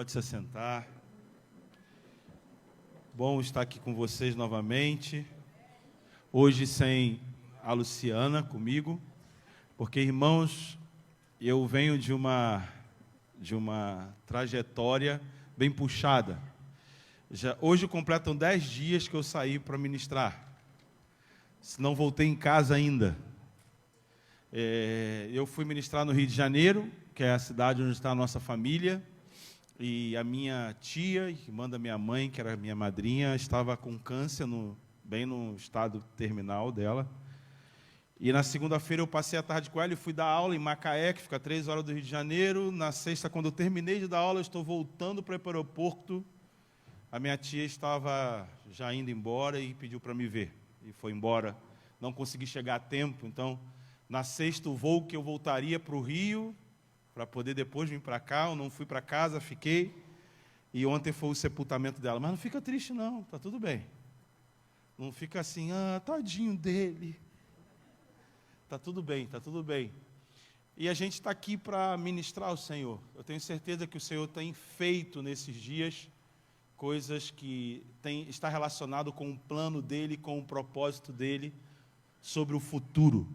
Pode se assentar. Bom estar aqui com vocês novamente. Hoje sem a Luciana comigo, porque, irmãos, eu venho de uma trajetória bem puxada. Hoje completam 10 dias que eu saí para ministrar. Não voltei em casa ainda. Eu fui ministrar no Rio de Janeiro, que é a cidade onde está a nossa família, e a minha tia, irmã da minha mãe, que era minha madrinha, estava com câncer, bem no estado terminal dela. E na segunda-feira eu passei a tarde com ela e fui dar aula em Macaé, que fica a 3 horas do Rio de Janeiro. Na sexta, quando eu terminei de dar aula, eu estou voltando para o aeroporto. A minha tia estava já indo embora e pediu para me ver. E foi embora. Não consegui chegar a tempo, então, na sexta, o voo que eu voltaria para o Rio, para poder depois vir para cá, eu não fui para casa, fiquei. E ontem foi o sepultamento dela. Mas não fica triste, não, está tudo bem. Não fica assim, tadinho dele. Está tudo bem, está tudo bem. E a gente está aqui para ministrar ao Senhor. Eu tenho certeza que o Senhor tem feito nesses dias coisas que está relacionado com o plano dEle, com o propósito dEle sobre o futuro.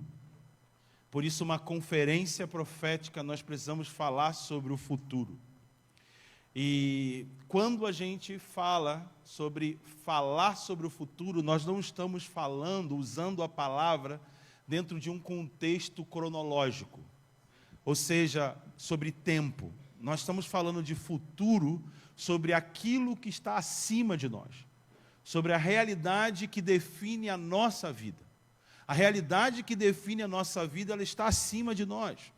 Por isso, uma conferência profética, nós precisamos falar sobre o futuro. E quando a gente fala sobre o futuro, nós não estamos falando, usando a palavra dentro de um contexto cronológico, ou seja, sobre tempo. Nós estamos falando de futuro, sobre aquilo que está acima de nós, sobre a realidade que define a nossa vida. A realidade que define a nossa vida, ela está acima de nós.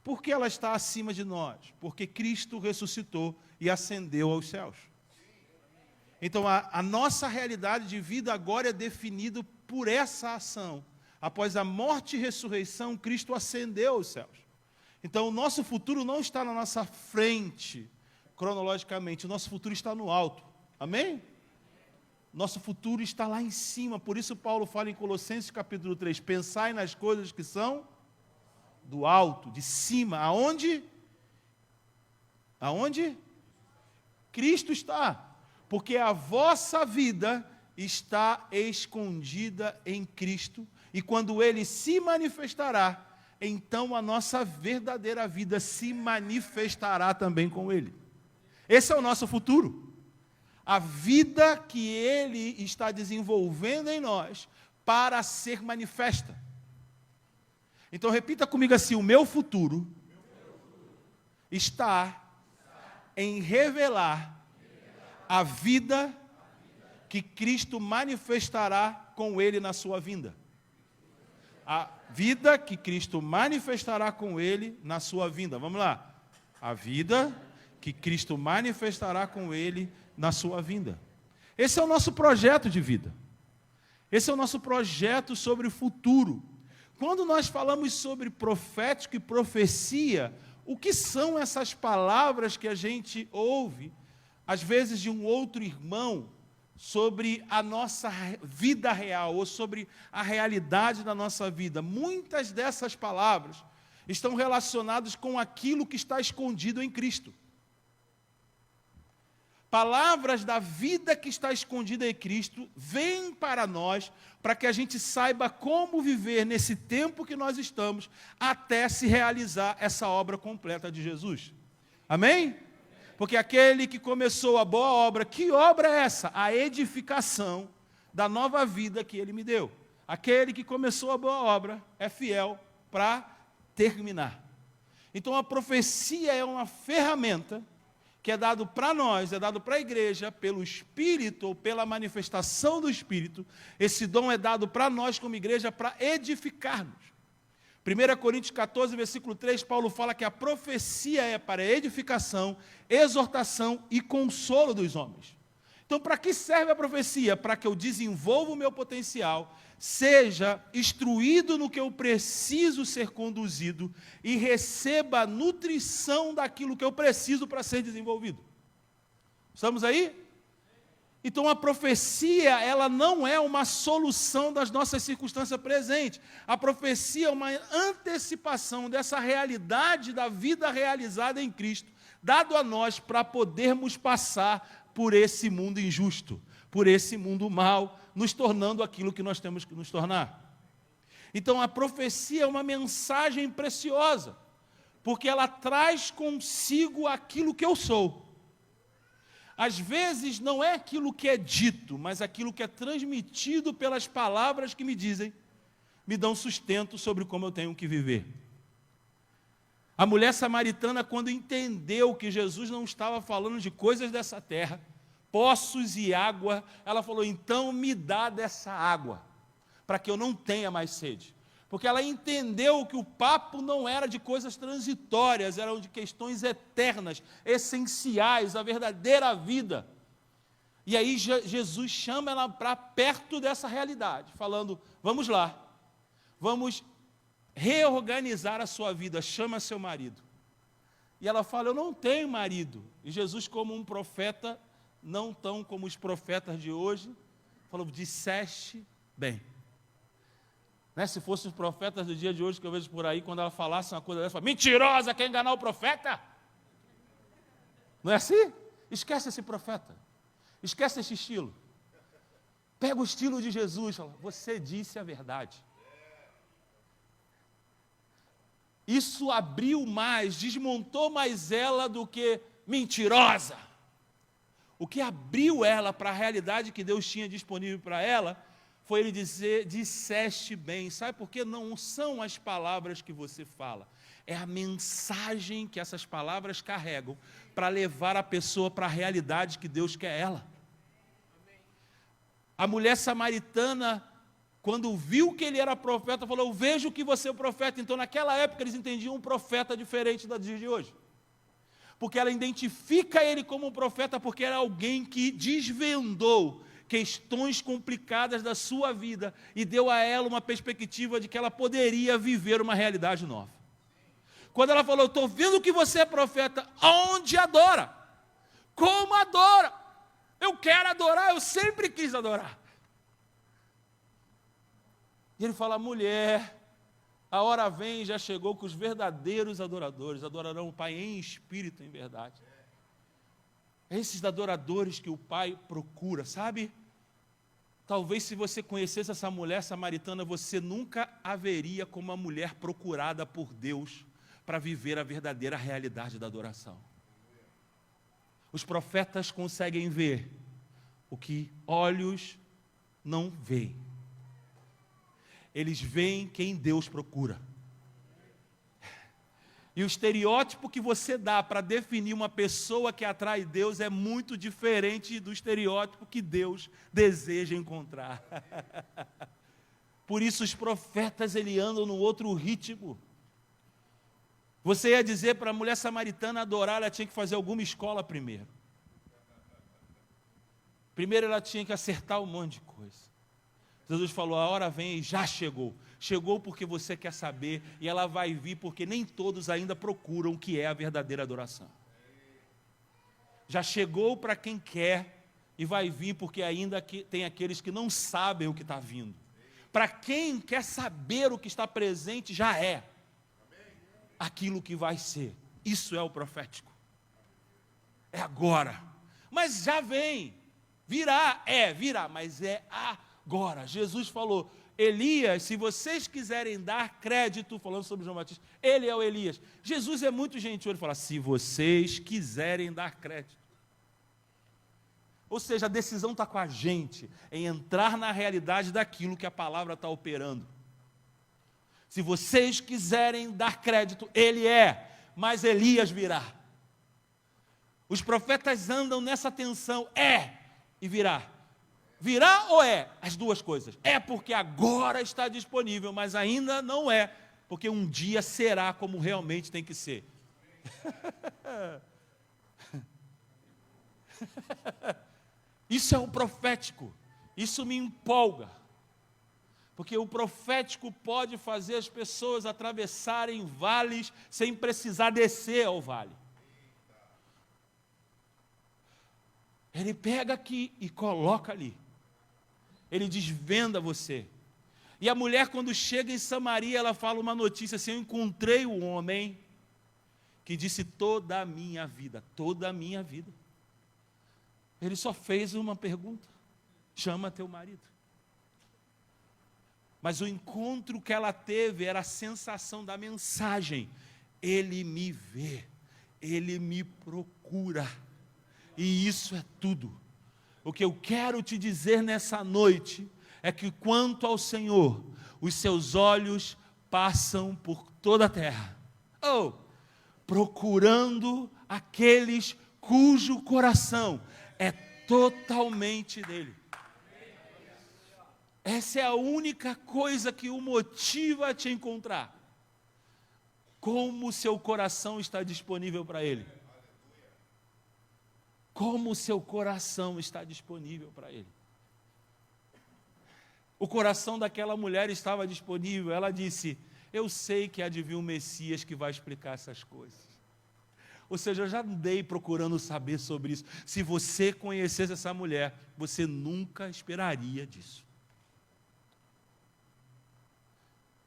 Por que ela está acima de nós? Porque Cristo ressuscitou e ascendeu aos céus. Então, a nossa realidade de vida agora é definida por essa ação. Após a morte e ressurreição, Cristo ascendeu aos céus. Então, o nosso futuro não está na nossa frente, cronologicamente. O nosso futuro está no alto. Amém? Nosso futuro está lá em cima. Por isso, Paulo fala em Colossenses capítulo 3, pensai nas coisas que são do alto, de cima. Aonde? Aonde? Cristo está. Porque a vossa vida está escondida em Cristo. E quando Ele se manifestará, então a nossa verdadeira vida se manifestará também com Ele. Esse é o nosso futuro. A vida que Ele está desenvolvendo em nós para ser manifesta. Então repita comigo assim, o meu futuro está em revelar a vida que Cristo manifestará com Ele na sua vinda. A vida que Cristo manifestará com Ele na sua vinda. Vamos lá. A vida que Cristo manifestará com Ele na sua vinda. Esse é o nosso projeto de vida. Esse é o nosso projeto sobre o futuro. Quando nós falamos sobre profético e profecia, o que são essas palavras que a gente ouve, às vezes de um outro irmão, sobre a nossa vida real, ou sobre a realidade da nossa vida? Muitas dessas palavras estão relacionadas com aquilo que está escondido em Cristo. Palavras da vida que está escondida em Cristo vêm para nós, para que a gente saiba como viver nesse tempo que nós estamos, até se realizar essa obra completa de Jesus. Amém? Porque aquele que começou a boa obra, que obra é essa? A edificação da nova vida que Ele me deu. Aquele que começou a boa obra é fiel para terminar. Então a profecia é uma ferramenta que é dado para nós, é dado para a igreja, pelo Espírito, ou pela manifestação do Espírito. Esse dom é dado para nós como igreja para edificar-nos. 1 Coríntios 14, versículo 3, Paulo fala que a profecia é para edificação, exortação e consolo dos homens. Então, para que serve a profecia? Para que eu desenvolva o meu potencial, seja instruído no que eu preciso ser conduzido e receba a nutrição daquilo que eu preciso para ser desenvolvido. Estamos aí? Então a profecia, ela não é uma solução das nossas circunstâncias presentes. A profecia é uma antecipação dessa realidade da vida realizada em Cristo dado a nós para podermos passar por esse mundo injusto, por esse mundo mau, nos tornando aquilo que nós temos que nos tornar. Então a profecia é uma mensagem preciosa, porque ela traz consigo aquilo que eu sou. Às vezes não é aquilo que é dito, mas aquilo que é transmitido pelas palavras que me dizem, me dão sustento sobre como eu tenho que viver. A mulher samaritana, quando entendeu que Jesus não estava falando de coisas dessa terra, poços e água, ela falou, então me dá dessa água, para que eu não tenha mais sede. Porque ela entendeu que o papo não era de coisas transitórias, eram de questões eternas, essenciais, a verdadeira vida. E aí Jesus chama ela para perto dessa realidade, falando, vamos lá, vamos reorganizar a sua vida, chama seu marido. E ela fala, eu não tenho marido. E Jesus, como um profeta, não tão como os profetas de hoje, falou, disseste bem. Né? Se fossem os profetas do dia de hoje, que eu vejo por aí, quando ela falasse uma coisa dessa, fala, mentirosa, quer enganar o profeta? Não é assim? Esquece esse profeta, esquece esse estilo. Pega o estilo de Jesus, fala, você disse a verdade. Isso abriu mais, desmontou mais ela do que mentirosa. O que abriu ela para a realidade que Deus tinha disponível para ela, foi ele dizer, disseste bem. Sabe por quê? Não são as palavras que você fala, é a mensagem que essas palavras carregam para levar a pessoa para a realidade que Deus quer ela. A mulher samaritana, quando viu que ele era profeta, falou, eu vejo que você é profeta. Então naquela época eles entendiam um profeta diferente da dia de hoje. Porque ela identifica ele como um profeta, porque era alguém que desvendou questões complicadas da sua vida e deu a ela uma perspectiva de que ela poderia viver uma realidade nova. Quando ela falou, estou vendo que você é profeta, aonde adora? Como adora? Eu quero adorar, eu sempre quis adorar. E ele fala, mulher, a hora vem, já chegou, que os verdadeiros adoradores adorarão o Pai em espírito e em verdade. É esses adoradores que o Pai procura, sabe? Talvez se você conhecesse essa mulher samaritana, você nunca a veria como uma mulher procurada por Deus para viver a verdadeira realidade da adoração. Os profetas conseguem ver o que olhos não veem. Eles veem quem Deus procura. E o estereótipo que você dá para definir uma pessoa que atrai Deus é muito diferente do estereótipo que Deus deseja encontrar. Por isso os profetas andam num outro ritmo. Você ia dizer para a mulher samaritana adorar, ela tinha que fazer alguma escola primeiro. Primeiro ela tinha que acertar um monte de coisa. Jesus falou, a hora vem e já chegou. Chegou porque você quer saber, e ela vai vir porque nem todos ainda procuram o que é a verdadeira adoração. Já chegou para quem quer, e vai vir porque ainda tem aqueles que não sabem o que está vindo. Para quem quer saber o que está presente, já é aquilo que vai ser. Isso é o profético. É agora. Mas já vem. Virá, mas é agora. Jesus falou, Elias, se vocês quiserem dar crédito, falando sobre João Batista, ele é o Elias. Jesus é muito gentil, ele fala, se vocês quiserem dar crédito. Ou seja, a decisão está com a gente, em entrar na realidade daquilo que a palavra está operando. Se vocês quiserem dar crédito, ele é, mas Elias virá. Os profetas andam nessa tensão, e virá. Virá ou é? As duas coisas. É porque agora está disponível, mas ainda não é, porque um dia será como realmente tem que ser. Isso é o profético. Isso me empolga. Porque o profético pode fazer as pessoas atravessarem vales sem precisar descer ao vale. Ele pega aqui e coloca ali. Ele desvenda você. E a mulher, quando chega em Samaria, ela fala uma notícia assim, eu encontrei um homem que disse toda a minha vida, toda a minha vida. Ele só fez uma pergunta: chama teu marido. Mas o encontro que ela teve era a sensação da mensagem: ele me vê, ele me procura, e isso é tudo. O que eu quero te dizer nessa noite é que, quanto ao Senhor, os seus olhos passam por toda a terra, procurando aqueles cujo coração é totalmente dele. Essa é a única coisa que o motiva a te encontrar. Como o seu coração está disponível para ele? Como o seu coração está disponível para ele? O coração daquela mulher estava disponível. Ela disse: eu sei que há de vir um Messias que vai explicar essas coisas. Ou seja, eu já andei procurando saber sobre isso. Se você conhecesse essa mulher, você nunca esperaria disso.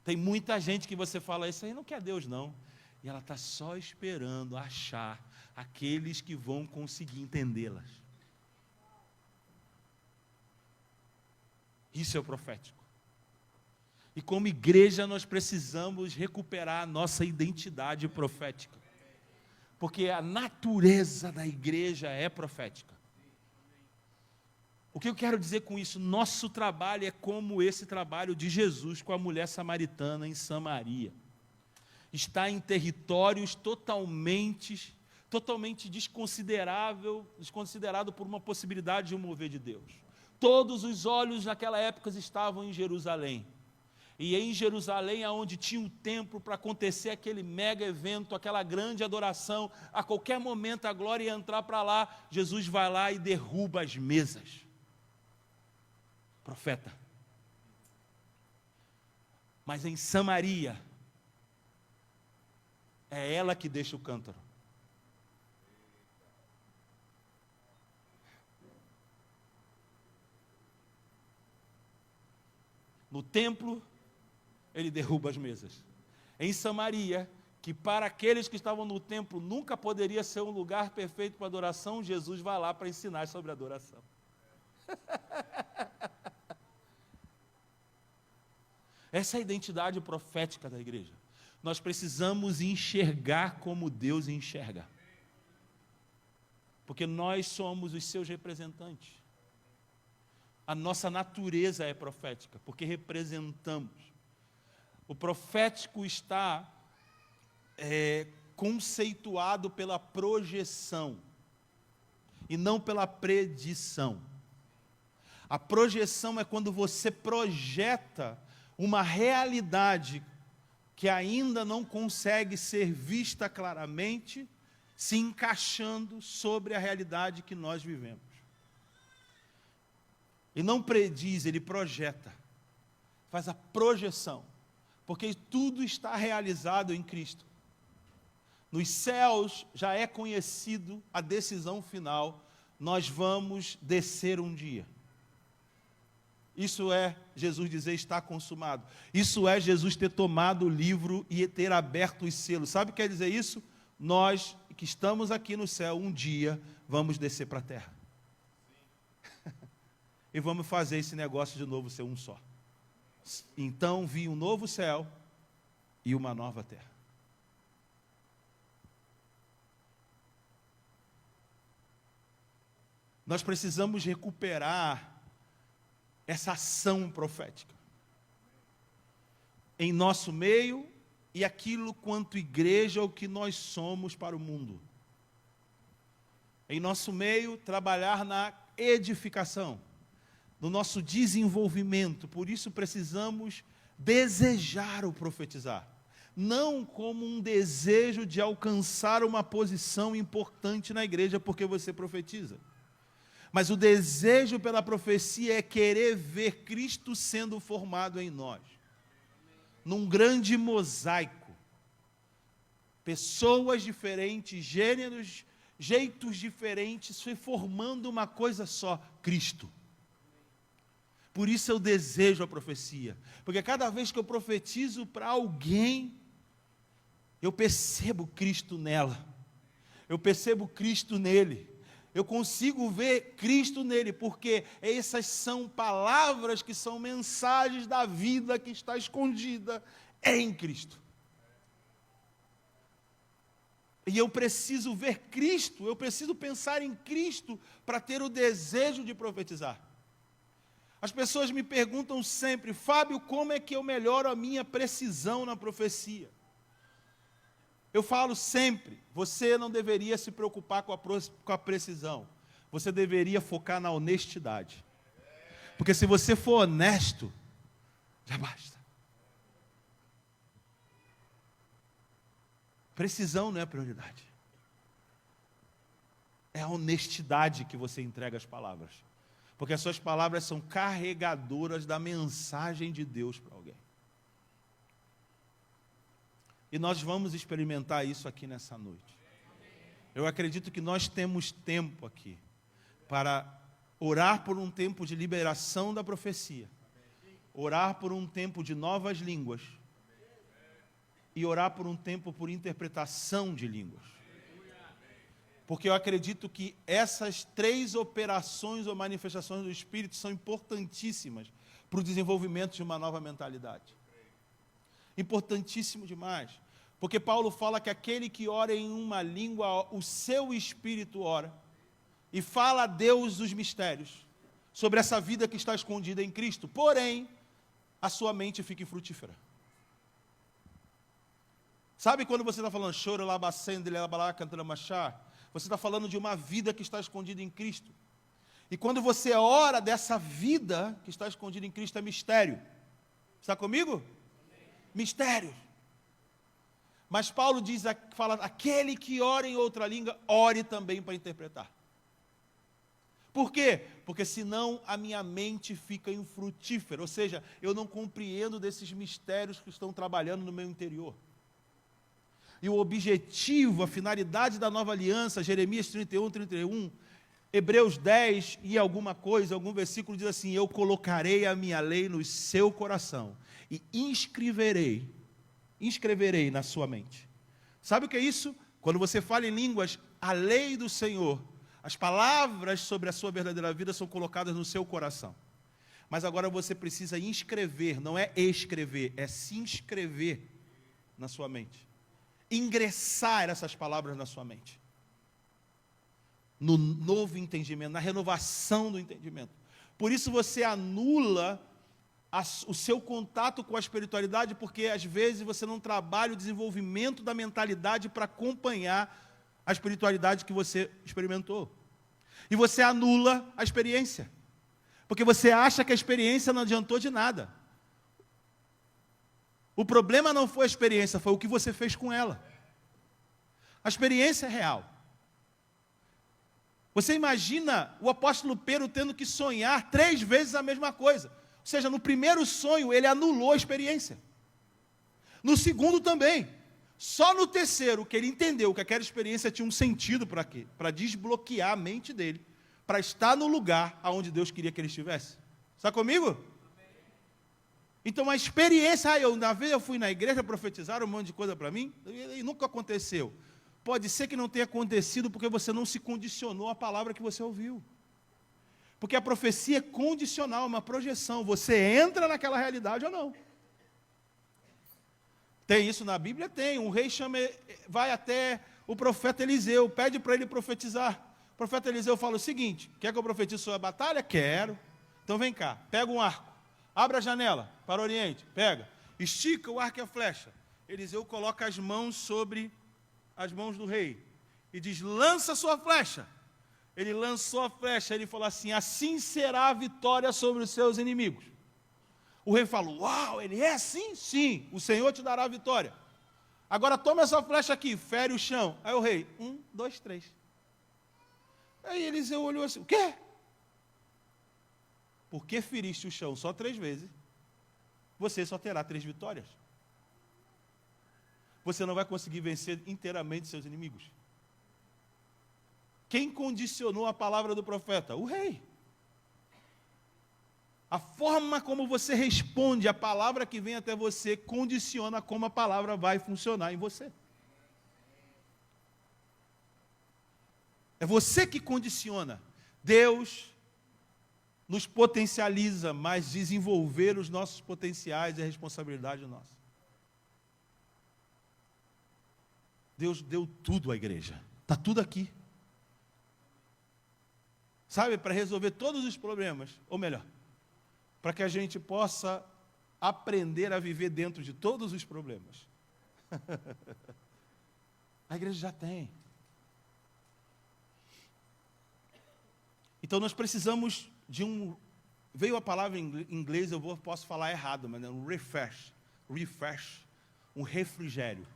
Tem muita gente que você fala: isso aí não quer Deus não. E ela está só esperando achar aqueles que vão conseguir entendê-las. Isso é o profético. E como igreja nós precisamos recuperar a nossa identidade profética. Porque a natureza da igreja é profética. O que eu quero dizer com isso? Nosso trabalho é como esse trabalho de Jesus com a mulher samaritana em Samaria. Está em territórios totalmente desconsiderado por uma possibilidade de um mover de Deus. Todos os olhos naquela época estavam em Jerusalém. E em Jerusalém, onde tinha um templo para acontecer aquele mega evento, aquela grande adoração, a qualquer momento a glória ia entrar para lá, Jesus vai lá e derruba as mesas. Profeta. Mas em Samaria, é ela que deixa o cântaro. No templo, ele derruba as mesas. Em Samaria, que para aqueles que estavam no templo nunca poderia ser um lugar perfeito para adoração, Jesus vai lá para ensinar sobre adoração. Essa é a identidade profética da igreja. Nós precisamos enxergar como Deus enxerga. Porque nós somos os seus representantes. A nossa natureza é profética, porque representamos. O profético está conceituado pela projeção e não pela predição. A projeção é quando você projeta uma realidade que ainda não consegue ser vista claramente, se encaixando sobre a realidade que nós vivemos. E não prediz, ele projeta, faz a projeção, porque tudo está realizado em Cristo. Nos céus já é conhecido a decisão final: nós vamos descer um dia. Isso é Jesus dizer está consumado. Isso é Jesus ter tomado o livro e ter aberto os selos. Sabe o que quer dizer isso? Nós que estamos aqui no céu, um dia vamos descer para a terra. E vamos fazer esse negócio de novo ser um só. Então vi um novo céu e uma nova terra. Nós precisamos recuperar essa ação profética em nosso meio e aquilo quanto igreja o que nós somos para o mundo. Em nosso meio, trabalhar na edificação, no nosso desenvolvimento. Por isso precisamos desejar o profetizar, não como um desejo de alcançar uma posição importante na igreja porque você profetiza. Mas o desejo pela profecia é querer ver Cristo sendo formado em nós. Num grande mosaico. Pessoas diferentes, gêneros, jeitos diferentes, se formando uma coisa só, Cristo. Por isso eu desejo a profecia. Porque cada vez que eu profetizo para alguém, eu percebo Cristo nela, eu percebo Cristo nele, eu consigo ver Cristo nele, porque essas são palavras que são mensagens da vida que está escondida em Cristo. E eu preciso ver Cristo, eu preciso pensar em Cristo para ter o desejo de profetizar. As pessoas me perguntam sempre: Fábio, como é que eu melhoro a minha precisão na profecia? Eu falo sempre, você não deveria se preocupar com a precisão, você deveria focar na honestidade. Porque se você for honesto, já basta. Precisão não é prioridade. É a honestidade que você entrega às palavras. Porque as suas palavras são carregadoras da mensagem de Deus para alguém. E nós vamos experimentar isso aqui nessa noite. Eu acredito que nós temos tempo aqui para orar por um tempo de liberação da profecia, orar por um tempo de novas línguas e orar por um tempo por interpretação de línguas. Porque eu acredito que essas 3 operações ou manifestações do Espírito são importantíssimas para o desenvolvimento de uma nova mentalidade. Importantíssimo demais. Porque Paulo fala que aquele que ora em uma língua, o seu espírito ora, e fala a Deus dos mistérios, sobre essa vida que está escondida em Cristo, porém, a sua mente fica infrutífera. Sabe quando você está falando, choro, labacendo, labalá, cantando machá? Você está falando de uma vida que está escondida em Cristo. E quando você ora dessa vida que está escondida em Cristo, é mistério. Está comigo? Mistério. Mas Paulo fala, aquele que ora em outra língua, ore também para interpretar. Por quê? Porque senão a minha mente fica infrutífera, ou seja, eu não compreendo desses mistérios que estão trabalhando no meu interior. E o objetivo, a finalidade da nova aliança, Jeremias 31, 31, Hebreus 10 e alguma coisa, algum versículo diz assim: eu colocarei a minha lei no seu coração e inscreverei na sua mente. Sabe o que é isso? Quando você fala em línguas, a lei do Senhor, as palavras sobre a sua verdadeira vida são colocadas no seu coração. Mas agora você precisa inscrever, não é escrever, é se inscrever na sua mente. Ingressar essas palavras na sua mente. No novo entendimento, na renovação do entendimento. Por isso você anula o seu contato com a espiritualidade, porque às vezes você não trabalha o desenvolvimento da mentalidade para acompanhar a espiritualidade que você experimentou. E você anula a experiência, porque você acha que a experiência não adiantou de nada. O problema não foi a experiência, foi o que você fez com ela. A experiência é real. Você imagina o apóstolo Pedro tendo que sonhar 3 vezes a mesma coisa. Ou seja, no primeiro sonho ele anulou a experiência. No segundo também. Só no terceiro que ele entendeu que aquela experiência tinha um sentido para quê? Para desbloquear a mente dele, para estar no lugar onde Deus queria que ele estivesse. Está comigo? Então a experiência, uma vez eu fui na igreja profetizar um monte de coisa para mim, e nunca aconteceu. Pode ser que não tenha acontecido porque você não se condicionou à palavra que você ouviu. Porque a profecia é condicional, uma projeção. Você entra naquela realidade ou não. Tem isso na Bíblia? Tem. Um rei vai até o profeta Eliseu, pede para ele profetizar. O profeta Eliseu fala o seguinte: quer que eu profetize sobre a batalha? Quero. Então vem cá, pega um arco, abre a janela para o oriente, pega, estica o arco e a flecha. Eliseu coloca as mãos sobre as mãos do rei e diz: lança a sua flecha. Ele lançou a flecha, ele falou assim: assim será a vitória sobre os seus inimigos. O rei falou: uau, ele é assim? Sim, o Senhor te dará a vitória. Agora toma essa flecha aqui, fere o chão. Aí o rei, 1, 2, 3. Aí Eliseu olhou assim: o quê? Por que feriste o chão só 3 vezes? Você só terá 3 vitórias. Você não vai conseguir vencer inteiramente seus inimigos. Quem condicionou a palavra do profeta? O rei. A forma como você responde à palavra que vem até você condiciona como a palavra vai funcionar em você. É você que condiciona. Deus nos potencializa, mas desenvolver os nossos potenciais é responsabilidade nossa. Deus deu tudo à igreja. Está tudo aqui. Sabe, para resolver todos os problemas, ou melhor, para que a gente possa aprender a viver dentro de todos os problemas. A igreja já tem. Então nós precisamos de um... Veio a palavra em inglês, posso falar errado, mas é um refresh, um refrigério,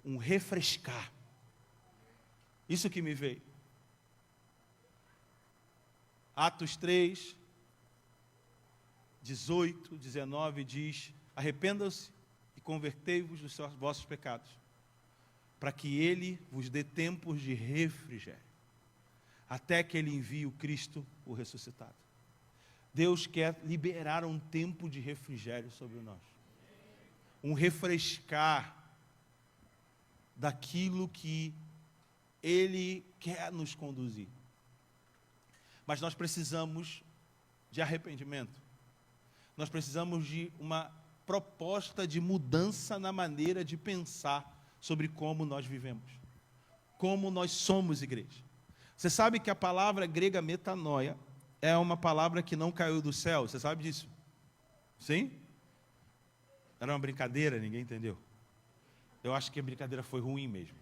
um refrescar. Isso que me veio. Atos 3, 18, 19 diz: arrependam-se e convertei-vos dos vossos pecados, para que Ele vos dê tempos de refrigério, até que Ele envie o Cristo, o ressuscitado. Deus quer liberar um tempo de refrigério sobre nós, um refrescar daquilo que Ele quer nos conduzir. Mas nós precisamos de arrependimento. Nós precisamos de uma proposta de mudança na maneira de pensar sobre como nós vivemos, como nós somos igreja. Você sabe que a palavra grega metanoia é uma palavra que não caiu do céu, você sabe disso? Sim? Era uma brincadeira, ninguém entendeu. Eu acho que a brincadeira foi ruim mesmo.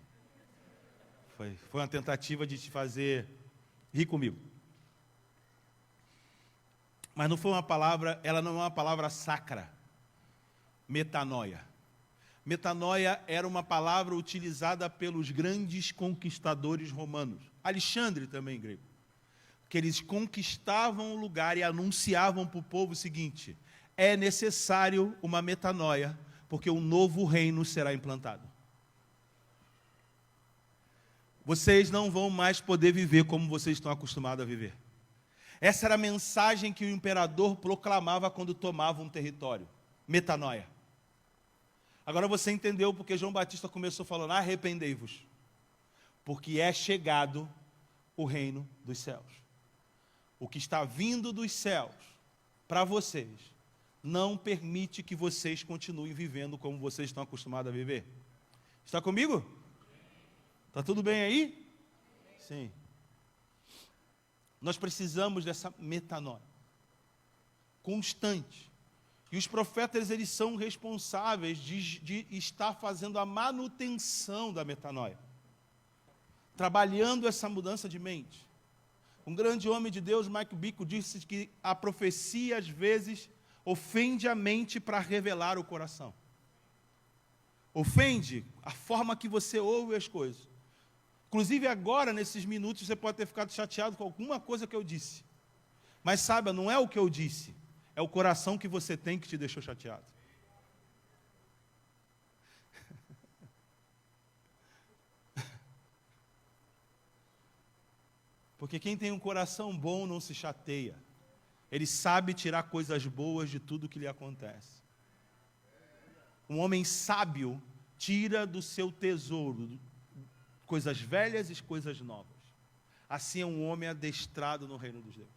Foi uma tentativa de te fazer rir comigo. Mas não foi uma palavra, ela não é uma palavra sacra. Metanoia. Metanoia era uma palavra utilizada pelos grandes conquistadores romanos. Alexandre também, grego. Que eles conquistavam o lugar e anunciavam para o povo o seguinte: é necessário uma metanoia, porque um novo reino será implantado. Vocês não vão mais poder viver como vocês estão acostumados a viver. Essa era a mensagem que o imperador proclamava quando tomava um território. Metanoia. Agora você entendeu porque João Batista começou falando: arrependei-vos, porque é chegado o reino dos céus. O que está vindo dos céus para vocês não permite que vocês continuem vivendo como vocês estão acostumados a viver. Está comigo? Está tudo bem aí? Sim. Nós precisamos dessa metanoia constante. E os profetas, eles são responsáveis de estar fazendo a manutenção da metanoia, trabalhando essa mudança de mente. Um grande homem de Deus, Mike Bickle, disse que a profecia, às vezes, ofende a mente para revelar o coração. Ofende a forma que você ouve as coisas. Inclusive agora, nesses minutos, você pode ter ficado chateado com alguma coisa que eu disse. Mas saiba, não é o que eu disse, é o coração que você tem que te deixou chateado. Porque quem tem um coração bom não se chateia. Ele sabe tirar coisas boas de tudo que lhe acontece. Um homem sábio tira do seu tesouro coisas velhas e coisas novas. Assim é um homem adestrado no reino dos Deus,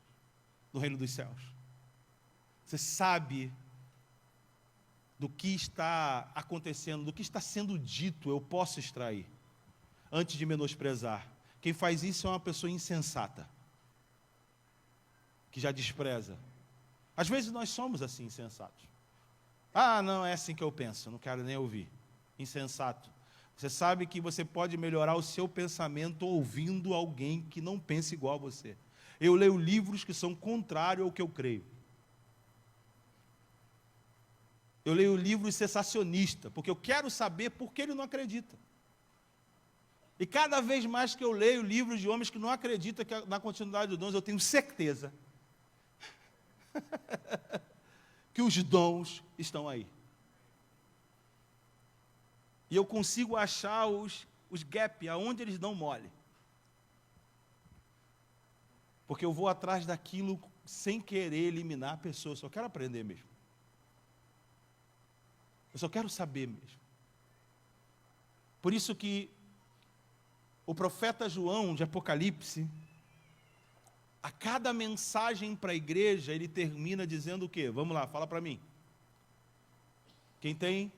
no reino dos céus. Você sabe do que está acontecendo, do que está sendo dito, eu posso extrair, antes de menosprezar. Quem faz isso é uma pessoa insensata, que já despreza. Às vezes nós somos assim, insensatos. Ah, não, é assim que eu penso, não quero nem ouvir. Insensato. Você sabe que você pode melhorar o seu pensamento ouvindo alguém que não pensa igual a você. Eu leio livros que são contrários ao que eu creio. Eu leio livros sensacionistas, porque eu quero saber por que ele não acredita. E cada vez mais que eu leio livros de homens que não acreditam na continuidade dos dons, eu tenho certeza que os dons estão aí. E eu consigo achar os gaps, aonde eles dão mole. Porque eu vou atrás daquilo sem querer eliminar a pessoa, eu só quero aprender mesmo. Eu só quero saber mesmo. Por isso que O profeta João, de Apocalipse, a cada mensagem para a igreja, ele termina dizendo o quê? Vamos lá, fala para mim. Quem tem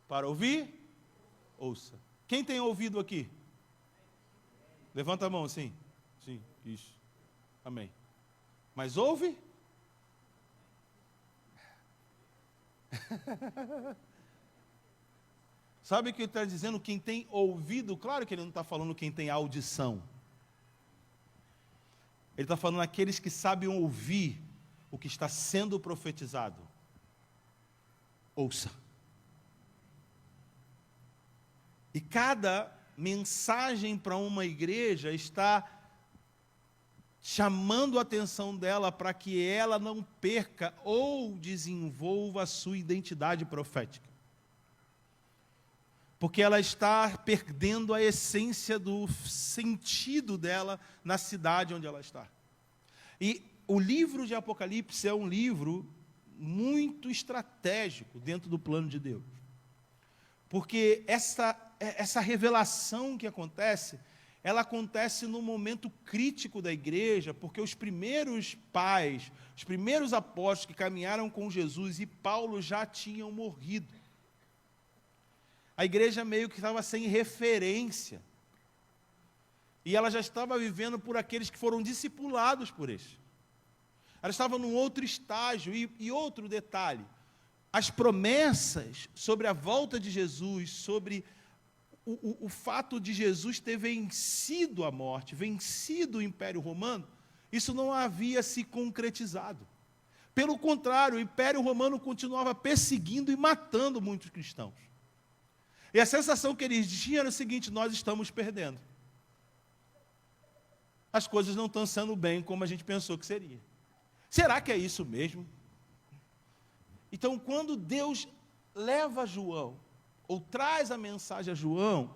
para ouvir, ouça. Quem tem ouvido aqui? Levanta a mão, sim. Sim, isso. Amém. Mas ouve? Sabe o que ele está dizendo? Quem tem ouvido, claro que ele não está falando quem tem audição. Ele está falando aqueles que sabem ouvir o que está sendo profetizado. Ouça. E cada mensagem para uma igreja está chamando a atenção dela para que ela não perca ou desenvolva a sua identidade profética. Porque ela está perdendo a essência do sentido dela na cidade onde ela está. E o livro de Apocalipse é um livro muito estratégico dentro do plano de Deus. Porque essa revelação que acontece, ela acontece no momento crítico da igreja, porque os primeiros pais, os primeiros apóstolos que caminharam com Jesus e Paulo já tinham morrido. A igreja meio que estava sem referência. E ela já estava vivendo por aqueles que foram discipulados por eles. Ela estava num outro estágio. E outro detalhe, as promessas sobre a volta de Jesus, sobre o fato de Jesus ter vencido a morte, vencido o Império Romano, isso não havia se concretizado. Pelo contrário, o Império Romano continuava perseguindo e matando muitos cristãos. E a sensação que eles tinham era o seguinte: nós estamos perdendo. As coisas não estão sendo bem como a gente pensou que seria. Será que é isso mesmo? Então, quando Deus leva João, ou traz a mensagem a João,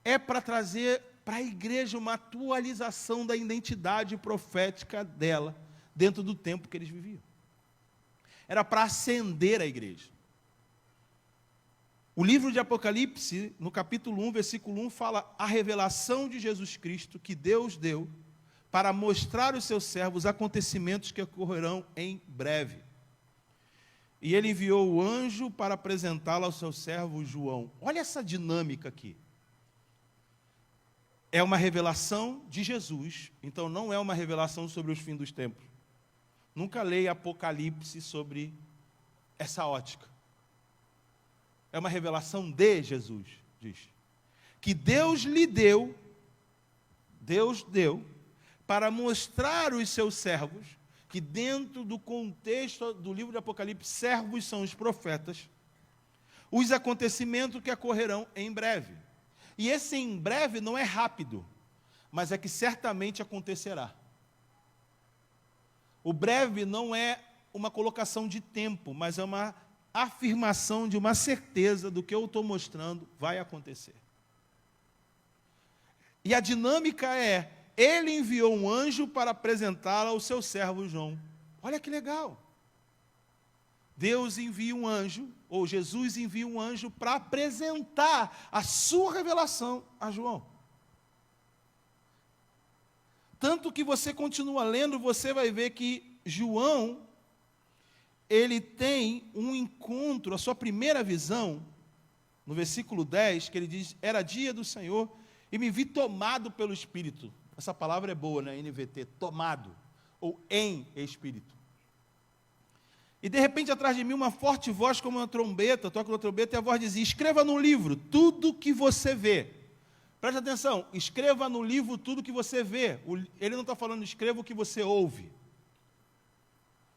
é para trazer para a igreja uma atualização da identidade profética dela, dentro do tempo que eles viviam. Era para acender a igreja. O livro de Apocalipse, no capítulo 1, versículo 1, fala a revelação de Jesus Cristo que Deus deu para mostrar aos seus servos acontecimentos que ocorrerão em breve. E ele enviou o anjo para apresentá-lo ao seu servo João. Olha essa dinâmica aqui. É uma revelação de Jesus, então não é uma revelação sobre os fins dos tempos. Nunca leia Apocalipse sobre essa ótica. É uma revelação de Jesus, diz. Que Deus lhe deu, Deus deu, para mostrar aos seus servos, que dentro do contexto do livro de Apocalipse, servos são os profetas, os acontecimentos que ocorrerão em breve. E esse em breve não é rápido, mas é que certamente acontecerá. O breve não é uma colocação de tempo, mas é uma afirmação de uma certeza do que eu estou mostrando vai acontecer. E a dinâmica é, ele enviou um anjo para apresentá-la ao seu servo João. Olha que legal. Deus envia um anjo, ou Jesus envia um anjo para apresentar a sua revelação a João. Tanto que você continua lendo, você vai ver que João, ele tem um encontro, a sua primeira visão, no versículo 10, que ele diz, era dia do Senhor, e me vi tomado pelo Espírito. Essa palavra é boa, né? NVT, tomado, ou em Espírito. E de repente, atrás de mim, uma forte voz como uma trombeta, toca uma trombeta, e a voz dizia, escreva no livro tudo que você vê. Preste atenção, escreva no livro tudo que você vê. Ele não está falando, escreva o que você ouve.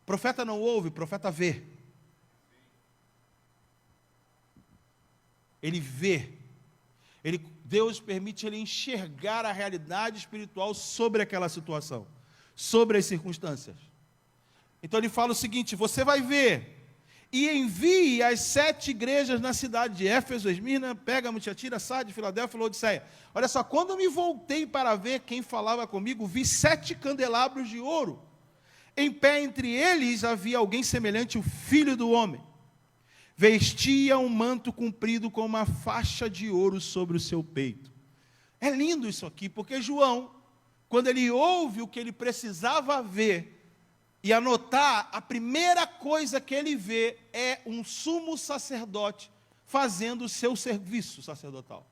Profeta não ouve, profeta vê. Ele vê. Deus permite ele enxergar a realidade espiritual sobre aquela situação, sobre as circunstâncias. Então ele fala o seguinte, você vai ver, e envie as 7 igrejas na cidade de Éfeso, Esmirna, Pérgamo, Tiatira, Sardes, Filadélfia e Laodiceia. Olha só, quando eu me voltei para ver quem falava comigo, vi 7 candelabros de ouro. Em pé entre eles havia alguém semelhante ao Filho do Homem. Vestia um manto comprido com uma faixa de ouro sobre o seu peito. É lindo isso aqui, porque João, quando ele ouve o que ele precisava ver e anotar, a primeira coisa que ele vê é um sumo sacerdote fazendo o seu serviço sacerdotal.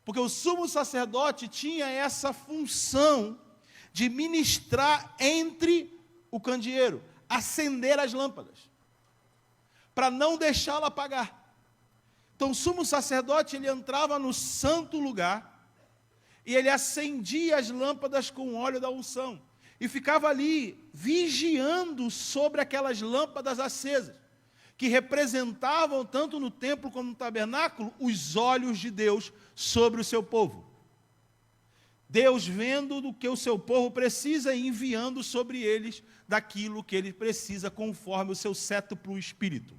Porque o sumo sacerdote tinha essa função de ministrar entre o candeeiro, acender as lâmpadas, para não deixá-la apagar. Então o sumo sacerdote, ele entrava no santo lugar, e ele acendia as lâmpadas com o óleo da unção, e ficava ali, vigiando sobre aquelas lâmpadas acesas, que representavam, tanto no templo como no tabernáculo, os olhos de Deus sobre o seu povo. Deus vendo do que o seu povo precisa e enviando sobre eles daquilo que ele precisa, conforme o seu cetro espírito.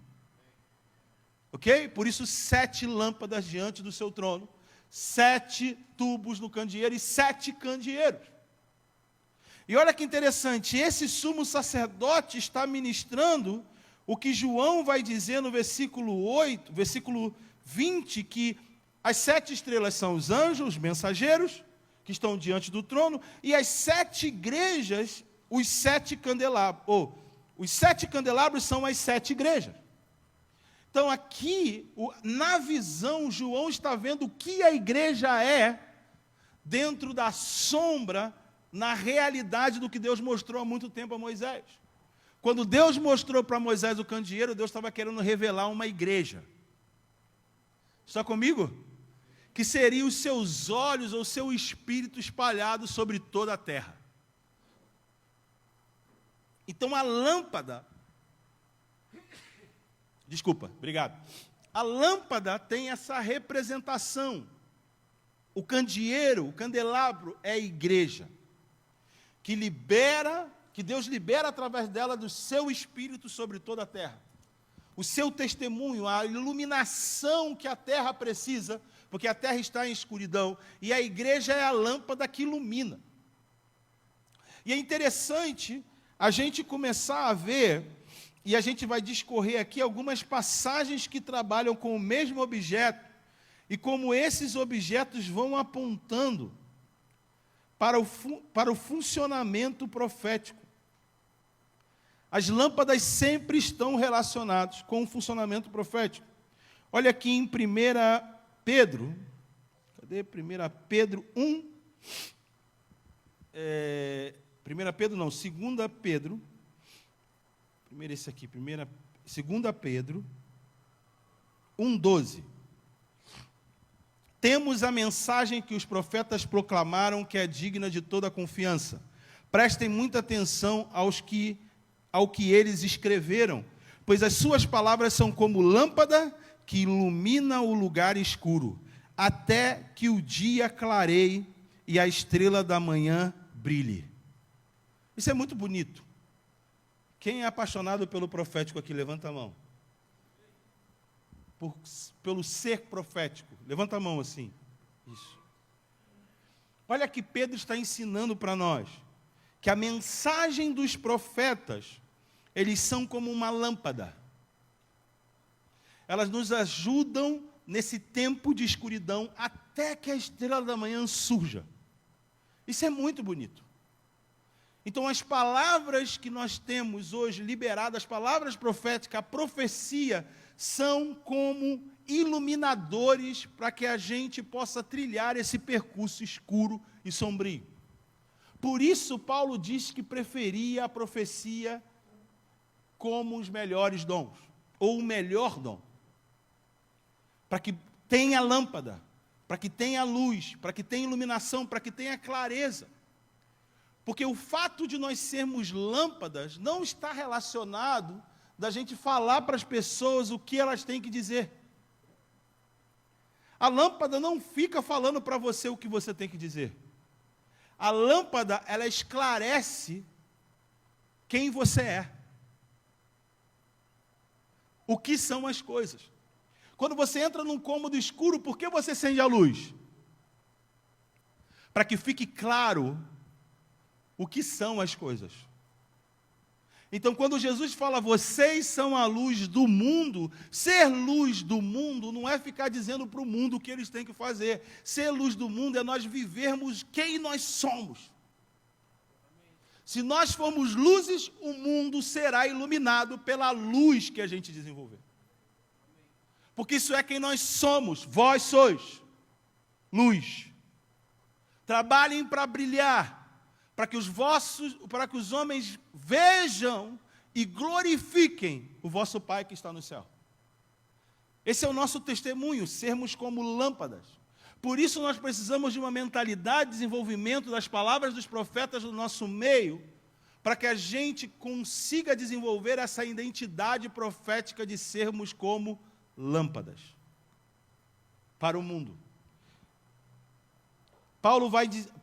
Ok? Por isso, 7 lâmpadas diante do seu trono, 7 tubos no candeeiro e 7 candeeiros. E olha que interessante, esse sumo sacerdote está ministrando o que João vai dizer no versículo 8, versículo 20, que as 7 estrelas são os anjos, os mensageiros, que estão diante do trono, e as 7 igrejas, os 7 candelabros. Os 7 candelabros são as 7 igrejas. Então aqui, na visão, João está vendo o que a igreja é dentro da sombra, na realidade do que Deus mostrou há muito tempo a Moisés. Quando Deus mostrou para Moisés o candeeiro, Deus estava querendo revelar uma igreja. Está comigo? Que seria os seus olhos ou seu espírito espalhado sobre toda a terra. Então a lâmpada, obrigado. A lâmpada tem essa representação. O candeeiro, o candelabro é a igreja, que Deus libera através dela do seu espírito sobre toda a terra. O seu testemunho, a iluminação que a terra precisa, porque a terra está em escuridão, e a igreja é a lâmpada que ilumina. E é interessante a gente começar a ver, e a gente vai discorrer aqui algumas passagens que trabalham com o mesmo objeto, e como esses objetos vão apontando para o funcionamento profético. As lâmpadas sempre estão relacionadas com o funcionamento profético. Olha aqui em 1 Pedro, cadê 1 Pedro 1? 1 Pedro não, 2 Pedro, primeiro esse aqui, 2 Pedro 1,12. Temos a mensagem que os profetas proclamaram, que é digna de toda confiança. Prestem muita atenção ao que eles escreveram, pois as suas palavras são como lâmpada que ilumina o lugar escuro, até que o dia clareie e a estrela da manhã brilhe. Isso é muito bonito. Quem é apaixonado pelo profético aqui, levanta a mão. Pelo ser profético, levanta a mão assim. Isso. Olha que Pedro está ensinando para nós, que a mensagem dos profetas, eles são como uma lâmpada. Elas nos ajudam nesse tempo de escuridão até que a estrela da manhã surja. Isso é muito bonito. Então, as palavras que nós temos hoje liberadas, as palavras proféticas, a profecia, são como iluminadores para que a gente possa trilhar esse percurso escuro e sombrio. Por isso, Paulo diz que preferia a profecia como os melhores dons, ou o melhor dom, para que tenha lâmpada, para que tenha luz, para que tenha iluminação, para que tenha clareza. Porque o fato de nós sermos lâmpadas não está relacionado da gente falar para as pessoas o que elas têm que dizer. A lâmpada não fica falando para você o que você tem que dizer. A lâmpada, ela esclarece quem você é. O que são as coisas. Quando você entra num cômodo escuro, por que você acende a luz? Para que fique claro o que são as coisas. Então, quando Jesus fala, vocês são a luz do mundo, ser luz do mundo não é ficar dizendo para o mundo o que eles têm que fazer. Ser luz do mundo é nós vivermos quem nós somos. Se nós formos luzes, o mundo será iluminado pela luz que a gente desenvolver. Porque isso é quem nós somos, vós sois luz. Trabalhem para brilhar, para que os homens vejam e glorifiquem o vosso Pai que está no céu. Esse é o nosso testemunho, sermos como lâmpadas. Por isso nós precisamos de uma mentalidade de desenvolvimento das palavras dos profetas no nosso meio, para que a gente consiga desenvolver essa identidade profética de sermos como lâmpadas para o mundo.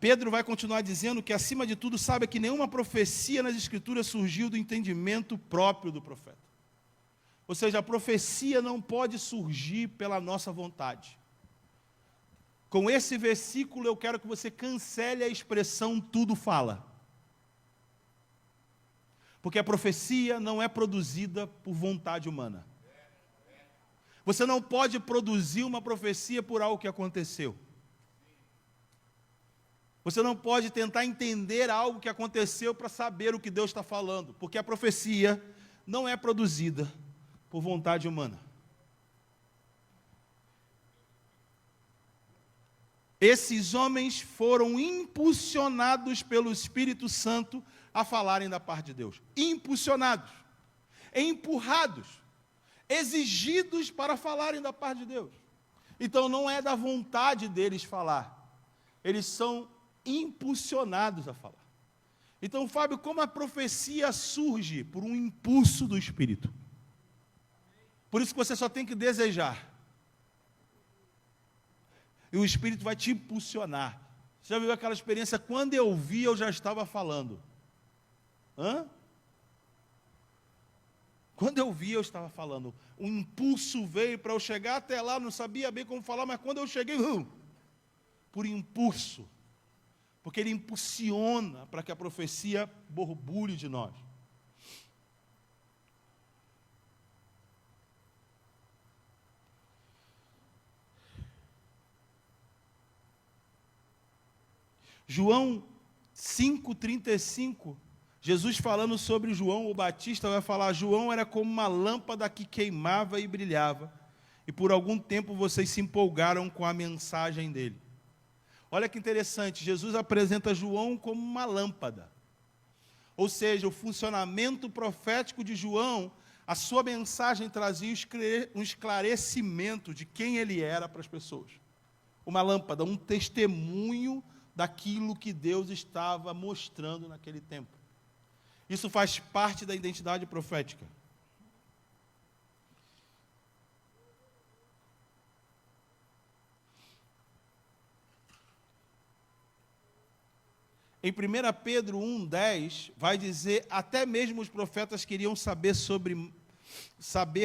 Pedro vai continuar dizendo que, acima de tudo, sabe que nenhuma profecia nas Escrituras surgiu do entendimento próprio do profeta. Ou seja, a profecia não pode surgir pela nossa vontade. Com esse versículo, eu quero que você cancele a expressão tudo fala. Porque a profecia não é produzida por vontade humana. Você não pode produzir uma profecia por algo que aconteceu. Você não pode tentar entender algo que aconteceu para saber o que Deus está falando, porque a profecia não é produzida por vontade humana. Esses homens foram impulsionados pelo Espírito Santo a falarem da parte de Deus. Impulsionados, empurrados, exigidos para falarem da parte de Deus. Então não é da vontade deles falar, eles são impulsionados a falar. Então, Fábio, como a profecia surge? Por um impulso do Espírito. Por isso que você só tem que desejar. E o Espírito vai te impulsionar. Você já viu aquela experiência? Quando eu vi, eu já estava falando. Quando eu vi, eu estava falando. Um impulso veio para eu chegar até lá, não sabia bem como falar, mas quando eu cheguei, por impulso. Porque ele impulsiona para que a profecia borbulhe de nós. João 5,35, Jesus falando sobre João o Batista, vai falar, João era como uma lâmpada que queimava e brilhava, e por algum tempo vocês se empolgaram com a mensagem dele. Olha que interessante, Jesus apresenta João como uma lâmpada. Ou seja, o funcionamento profético de João, a sua mensagem trazia um esclarecimento de quem ele era para as pessoas. Uma lâmpada, um testemunho daquilo que Deus estava mostrando naquele tempo. Isso faz parte da identidade profética. Em 1 Pedro 1,10, vai dizer, até mesmo os profetas queriam saber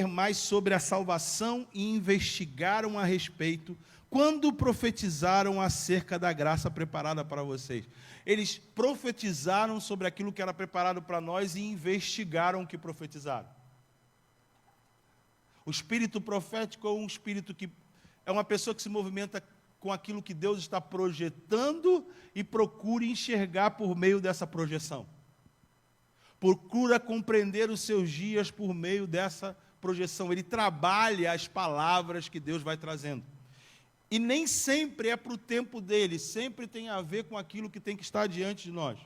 mais sobre a salvação e investigaram a respeito, quando profetizaram acerca da graça preparada para vocês. Eles profetizaram sobre aquilo que era preparado para nós e investigaram o que profetizaram. O espírito profético é um espírito que é uma pessoa que se movimenta com aquilo que Deus está projetando e procura enxergar por meio dessa projeção. Procura compreender os seus dias por meio dessa projeção. Ele trabalha as palavras que Deus vai trazendo. E nem sempre é para o tempo dele, sempre tem a ver com aquilo que tem que estar diante de nós.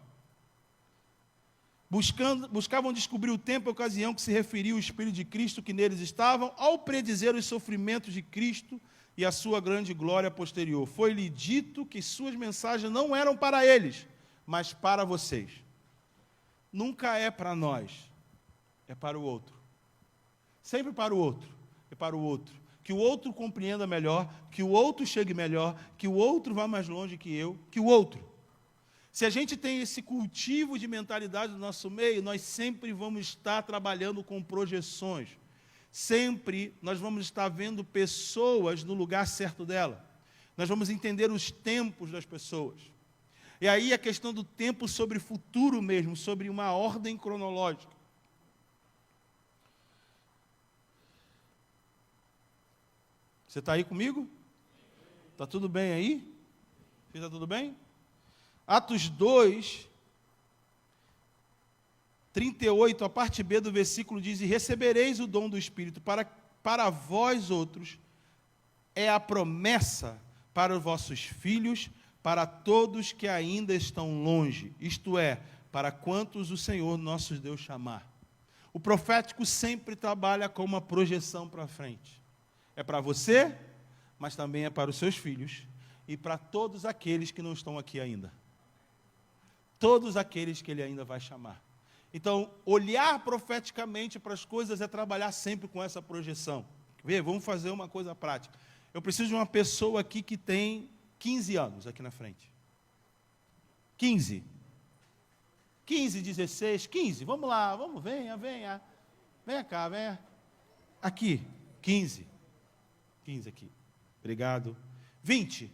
Buscavam descobrir o tempo e a ocasião que se referia o Espírito de Cristo que neles estavam, ao predizer os sofrimentos de Cristo e a sua grande glória posterior. Foi-lhe dito que suas mensagens não eram para eles, mas para vocês. Nunca é para nós, é para o outro. Sempre para o outro, é para o outro. Que o outro compreenda melhor, que o outro chegue melhor, que o outro vá mais longe que eu, que o outro. Se a gente tem esse cultivo de mentalidade no nosso meio, nós sempre vamos estar trabalhando com projeções. Sempre nós vamos estar vendo pessoas no lugar certo dela. Nós vamos entender os tempos das pessoas. E aí a questão do tempo sobre futuro mesmo, sobre uma ordem cronológica. Você está aí comigo? Está tudo bem aí? Está tudo bem? Atos 2, 38, a parte B do versículo diz: e recebereis o dom do Espírito, para vós outros é a promessa para os vossos filhos, para todos que ainda estão longe, isto é, para quantos o Senhor nosso Deus chamar. O profético sempre trabalha com uma projeção para frente. É para você, mas também é para os seus filhos e para todos aqueles que não estão aqui ainda. Todos aqueles que ele ainda vai chamar. Então, olhar profeticamente para as coisas é trabalhar sempre com essa projeção. Vê, vamos fazer uma coisa prática. Eu preciso de uma pessoa aqui que tem 15 anos aqui na frente. 15, 16, 15. Vamos lá, vamos, venha. Venha cá, venha. Aqui, 15. 15 aqui. Obrigado. 20,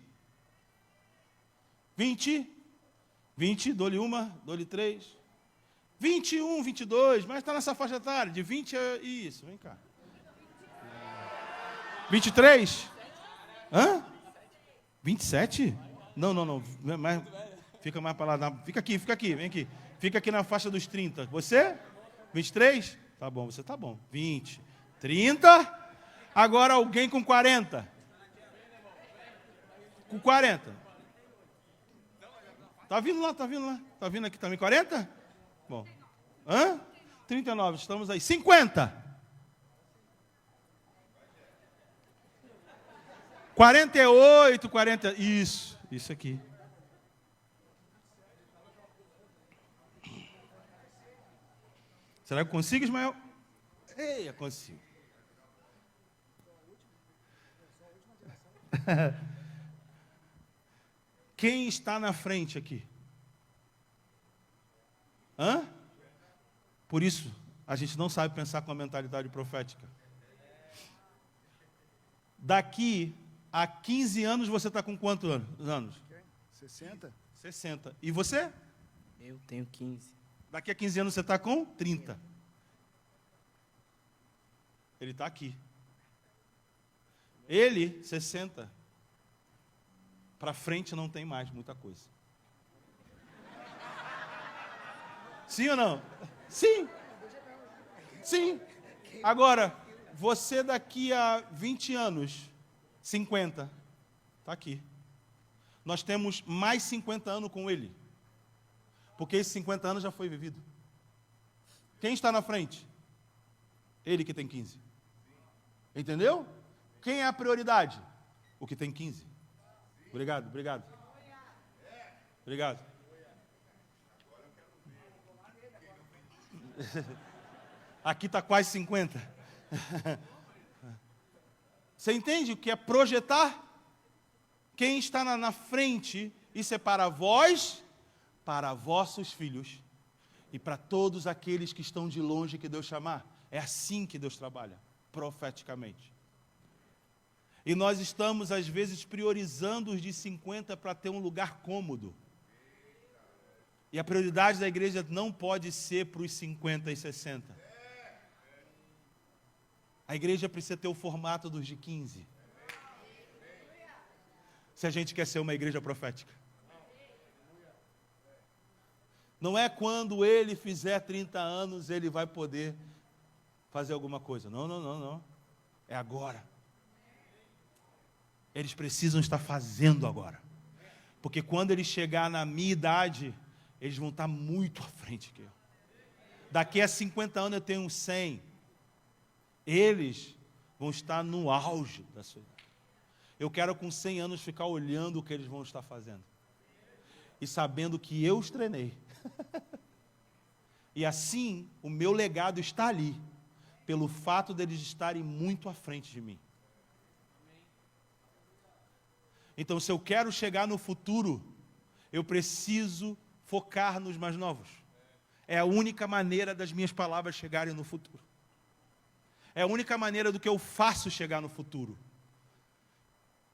dou-lhe uma, dou-lhe 3. 21, 22, mas está nessa faixa etária, de 20 a... Isso, vem cá. 23? Hã? 27? Não. Fica mais para lá. Fica aqui, vem aqui. Fica aqui na faixa dos 30. Você? 23? Tá bom, você tá bom. 20, 30. Agora alguém com 40. Com 40. Tá vindo lá. Tá vindo aqui também 40? Bom. Hã? 39, estamos aí. 50. 48, 40. Isso aqui. Será que eu consigo, Ismael? Ei, eu consigo. Quem está na frente aqui? Hã? Por isso, a gente não sabe pensar com a mentalidade profética. Daqui a 15 anos, você está com quantos anos? 60. 60. E você? Eu tenho 15. Daqui a 15 anos, você está com 30. Ele está aqui. Ele, 60. Para frente não tem mais muita coisa. Sim ou não? Sim. Agora, você daqui a 20 anos, 50, está aqui. Nós temos mais 50 anos com ele. Porque esses 50 anos já foi vivido. Quem está na frente? Ele que tem 15. Entendeu? Quem é a prioridade? O que tem 15. Obrigado. Aqui está quase 50. Você entende o que é projetar? Quem está na frente, isso é para vós, para vossos filhos e para todos aqueles que estão de longe que Deus chamar. É assim que Deus trabalha, profeticamente. E nós estamos, às vezes, priorizando os de 50 para ter um lugar cômodo. E a prioridade da igreja não pode ser para os 50 e 60. A igreja precisa ter o formato dos de 15. Se a gente quer ser uma igreja profética. Não é quando ele fizer 30 anos, ele vai poder fazer alguma coisa. Não. É agora. Eles precisam estar fazendo agora. Porque quando ele chegar na minha idade, eles vão estar muito à frente que eu. Daqui a 50 anos eu tenho 100. Eles vão estar no auge da sua idade. Eu quero com 100 anos ficar olhando o que eles vão estar fazendo. E sabendo que eu os treinei. E assim, o meu legado está ali. Pelo fato deles estarem muito à frente de mim. Então, se eu quero chegar no futuro, eu preciso focar nos mais novos. É a única maneira das minhas palavras chegarem no futuro. É a única maneira do que eu faço chegar no futuro.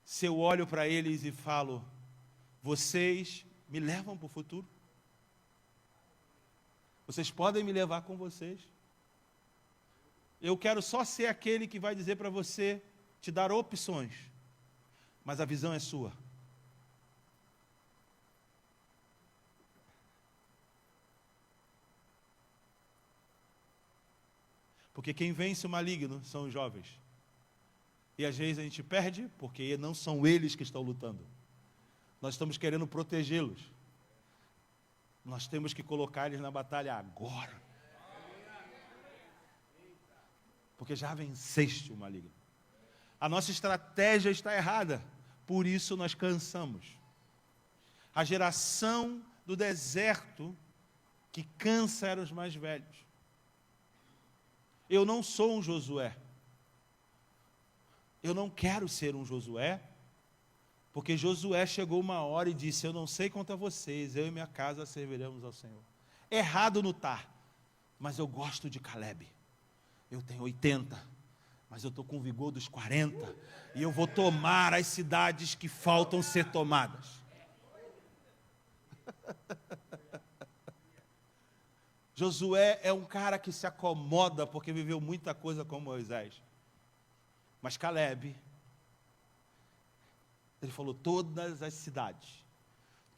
Se eu olho para eles e falo, vocês me levam para o futuro? Vocês podem me levar com vocês? Eu quero só ser aquele que vai dizer para você, te dar opções, mas a visão é sua. Porque quem vence o maligno são os jovens. E às vezes a gente perde porque não são eles que estão lutando. Nós estamos querendo protegê-los. Nós temos que colocar eles na batalha agora. Porque já venceste o maligno. A nossa estratégia está errada. Por isso nós cansamos. A geração do deserto que cansa eram os mais velhos. Eu não sou um Josué. Eu não quero ser um Josué, porque Josué chegou uma hora e disse, eu não sei quanto a vocês, eu e minha casa serviremos ao Senhor. Errado no tá, mas eu gosto de Caleb. Eu tenho 80, mas eu estou com o vigor dos 40, e eu vou tomar as cidades que faltam ser tomadas. Josué é um cara que se acomoda porque viveu muita coisa com Moisés. Mas Caleb, ele falou, todas as cidades,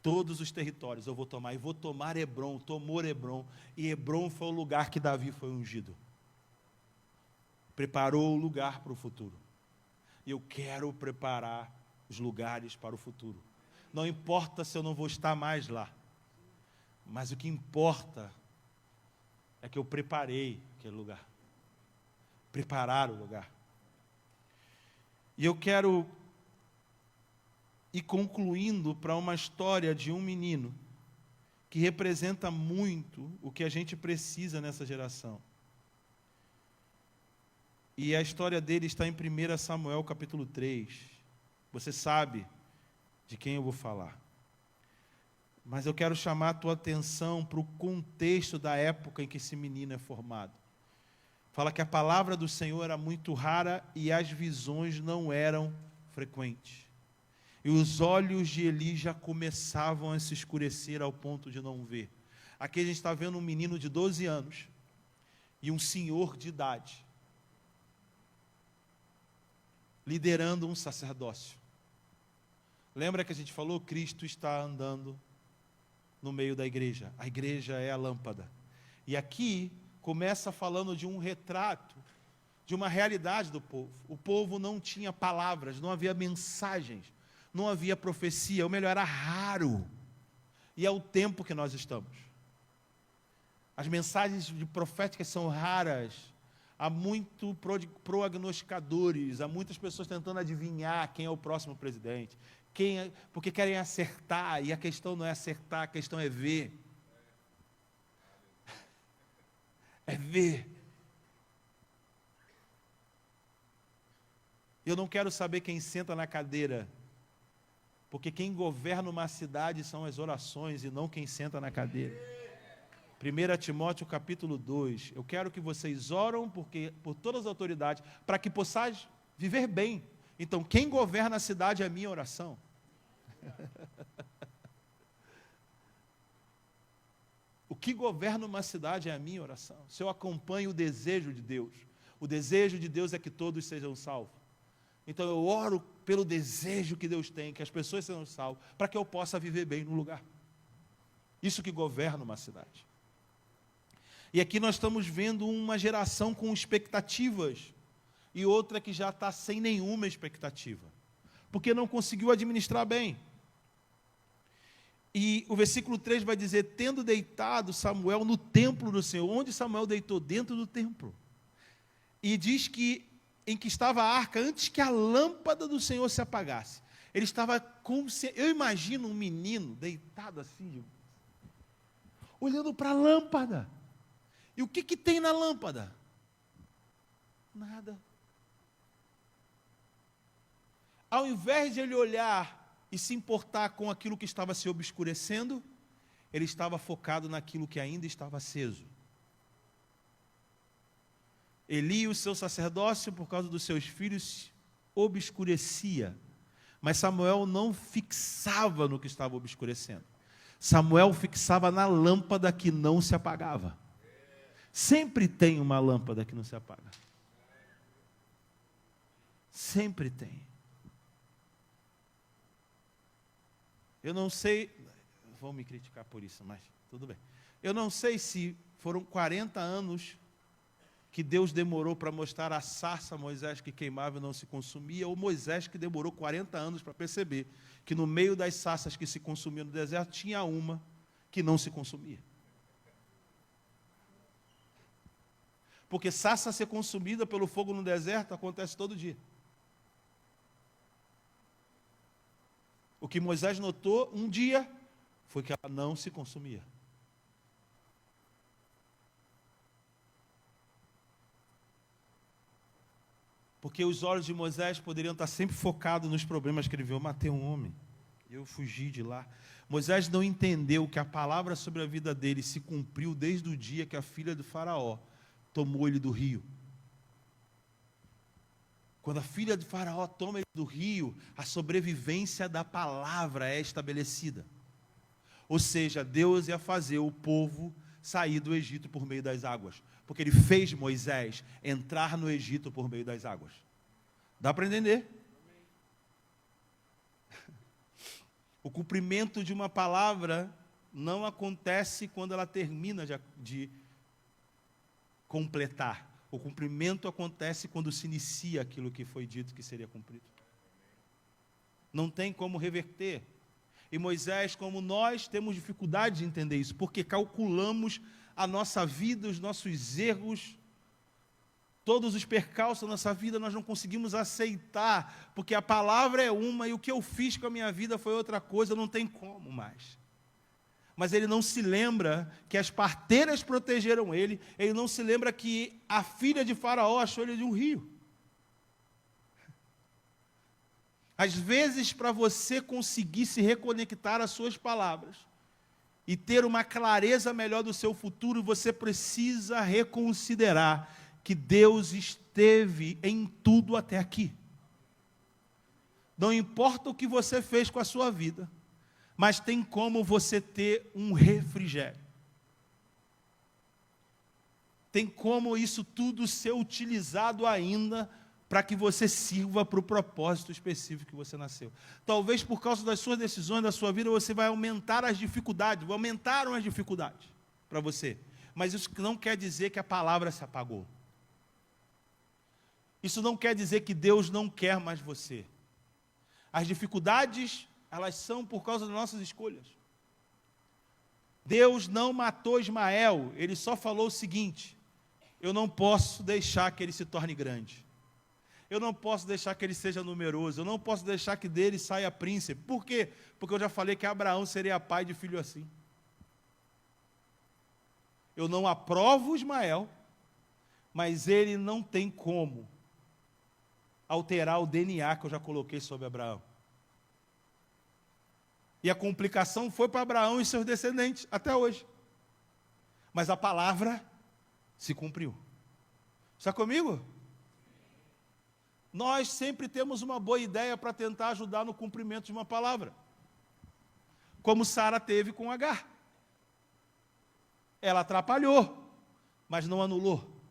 todos os territórios eu vou tomar. E vou tomar Hebrom, tomou Hebrom. E Hebrom foi o lugar que Davi foi ungido. Preparou o lugar para o futuro. E eu quero preparar os lugares para o futuro. Não importa se eu não vou estar mais lá. Mas o que importa é que eu preparei aquele lugar. Preparar o lugar. E eu quero ir concluindo para uma história de um menino que representa muito o que a gente precisa nessa geração. E a história dele está em 1 Samuel capítulo 3. Você sabe de quem eu vou falar. Mas eu quero chamar a tua atenção para o contexto da época em que esse menino é formado. Fala que a palavra do Senhor era muito rara e as visões não eram frequentes. E os olhos de Eli já começavam a se escurecer ao ponto de não ver. Aqui a gente está vendo um menino de 12 anos e um senhor de idade liderando um sacerdócio. Lembra que a gente falou? Cristo está andando no meio da igreja. A igreja é a lâmpada. E aqui começa falando de um retrato, de uma realidade do povo. O povo não tinha palavras, não havia mensagens, não havia profecia, ou melhor, era raro. E é o tempo que nós estamos. As mensagens de proféticas são raras. Há muito prognosticadores, há muitas pessoas tentando adivinhar quem é o próximo presidente. Porque querem acertar, e a questão não é acertar, a questão é ver. É ver. Eu não quero saber quem senta na cadeira, porque quem governa uma cidade são as orações e não quem senta na cadeira. 1 Timóteo capítulo 2, eu quero que vocês oram por todas as autoridades, para que possais viver bem. Então, quem governa a cidade é a minha oração. O que governa uma cidade é a minha oração. Se eu acompanho o desejo de Deus, o desejo de Deus é que todos sejam salvos. Então eu oro pelo desejo que Deus tem, que as pessoas sejam salvas, para que eu possa viver bem no lugar. Isso que governa uma cidade. E aqui nós estamos vendo uma geração com expectativas e outra que já está sem nenhuma expectativa, porque não conseguiu administrar bem. E o versículo 3 vai dizer, tendo deitado Samuel no templo do Senhor. Onde Samuel deitou? Dentro do templo. E diz que em que estava a arca, antes que a lâmpada do Senhor se apagasse. Ele estava eu imagino um menino deitado assim, olhando para a lâmpada. E o que tem na lâmpada? Nada. Ao invés de ele olhar e se importar com aquilo que estava se obscurecendo, ele estava focado naquilo que ainda estava aceso. Eli, o seu sacerdócio, por causa dos seus filhos, obscurecia. Mas Samuel não fixava no que estava obscurecendo. Samuel fixava na lâmpada que não se apagava. Sempre tem uma lâmpada que não se apaga. Sempre tem. Eu não sei, vão me criticar por isso, mas tudo bem. Eu não sei se foram 40 anos que Deus demorou para mostrar a sarça a Moisés que queimava e não se consumia, ou Moisés que demorou 40 anos para perceber que no meio das sarças que se consumiam no deserto, tinha uma que não se consumia. Porque sarça ser consumida pelo fogo no deserto acontece todo dia. O que Moisés notou um dia foi que ela não se consumia. Porque os olhos de Moisés poderiam estar sempre focados nos problemas que ele viu. Eu matei um homem, eu fugi de lá. Moisés não entendeu que a palavra sobre a vida dele se cumpriu desde o dia que a filha do faraó tomou ele do rio. Quando a filha de Faraó toma ele do rio, a sobrevivência da palavra é estabelecida. Ou seja, Deus ia fazer o povo sair do Egito por meio das águas. Porque ele fez Moisés entrar no Egito por meio das águas. Dá para entender? O cumprimento de uma palavra não acontece quando ela termina de completar. O cumprimento acontece quando se inicia aquilo que foi dito que seria cumprido. Não tem como reverter. E Moisés, como nós, temos dificuldade de entender isso, porque calculamos a nossa vida, os nossos erros, todos os percalços da nossa vida, nós não conseguimos aceitar, porque a palavra é uma e o que eu fiz com a minha vida foi outra coisa, não tem como mais. Mas ele não se lembra que as parteiras protegeram ele, ele não se lembra que a filha de Faraó achou ele de um rio. Às vezes, para você conseguir se reconectar às suas palavras e ter uma clareza melhor do seu futuro, você precisa reconsiderar que Deus esteve em tudo até aqui. Não importa o que você fez com a sua vida, mas tem como você ter um refrigério. Tem como isso tudo ser utilizado ainda para que você sirva para o propósito específico que você nasceu. Talvez por causa das suas decisões da sua vida, você vai aumentar as dificuldades, aumentaram as dificuldades para você. Mas isso não quer dizer que a palavra se apagou. Isso não quer dizer que Deus não quer mais você. As dificuldades, elas são por causa das nossas escolhas. Deus não matou Ismael, ele só falou o seguinte: eu não posso deixar que ele se torne grande. Eu não posso deixar que ele seja numeroso. Eu não posso deixar que dele saia príncipe. Por quê? Porque eu já falei que Abraão seria pai de filho assim. Eu não aprovo Ismael, mas ele não tem como alterar o DNA que eu já coloquei sobre Abraão. E a complicação foi para Abraão e seus descendentes, até hoje. Mas a palavra se cumpriu. Está comigo? Nós sempre temos uma boa ideia para tentar ajudar no cumprimento de uma palavra. Como Sara teve com Agar. Ela atrapalhou, mas não anulou.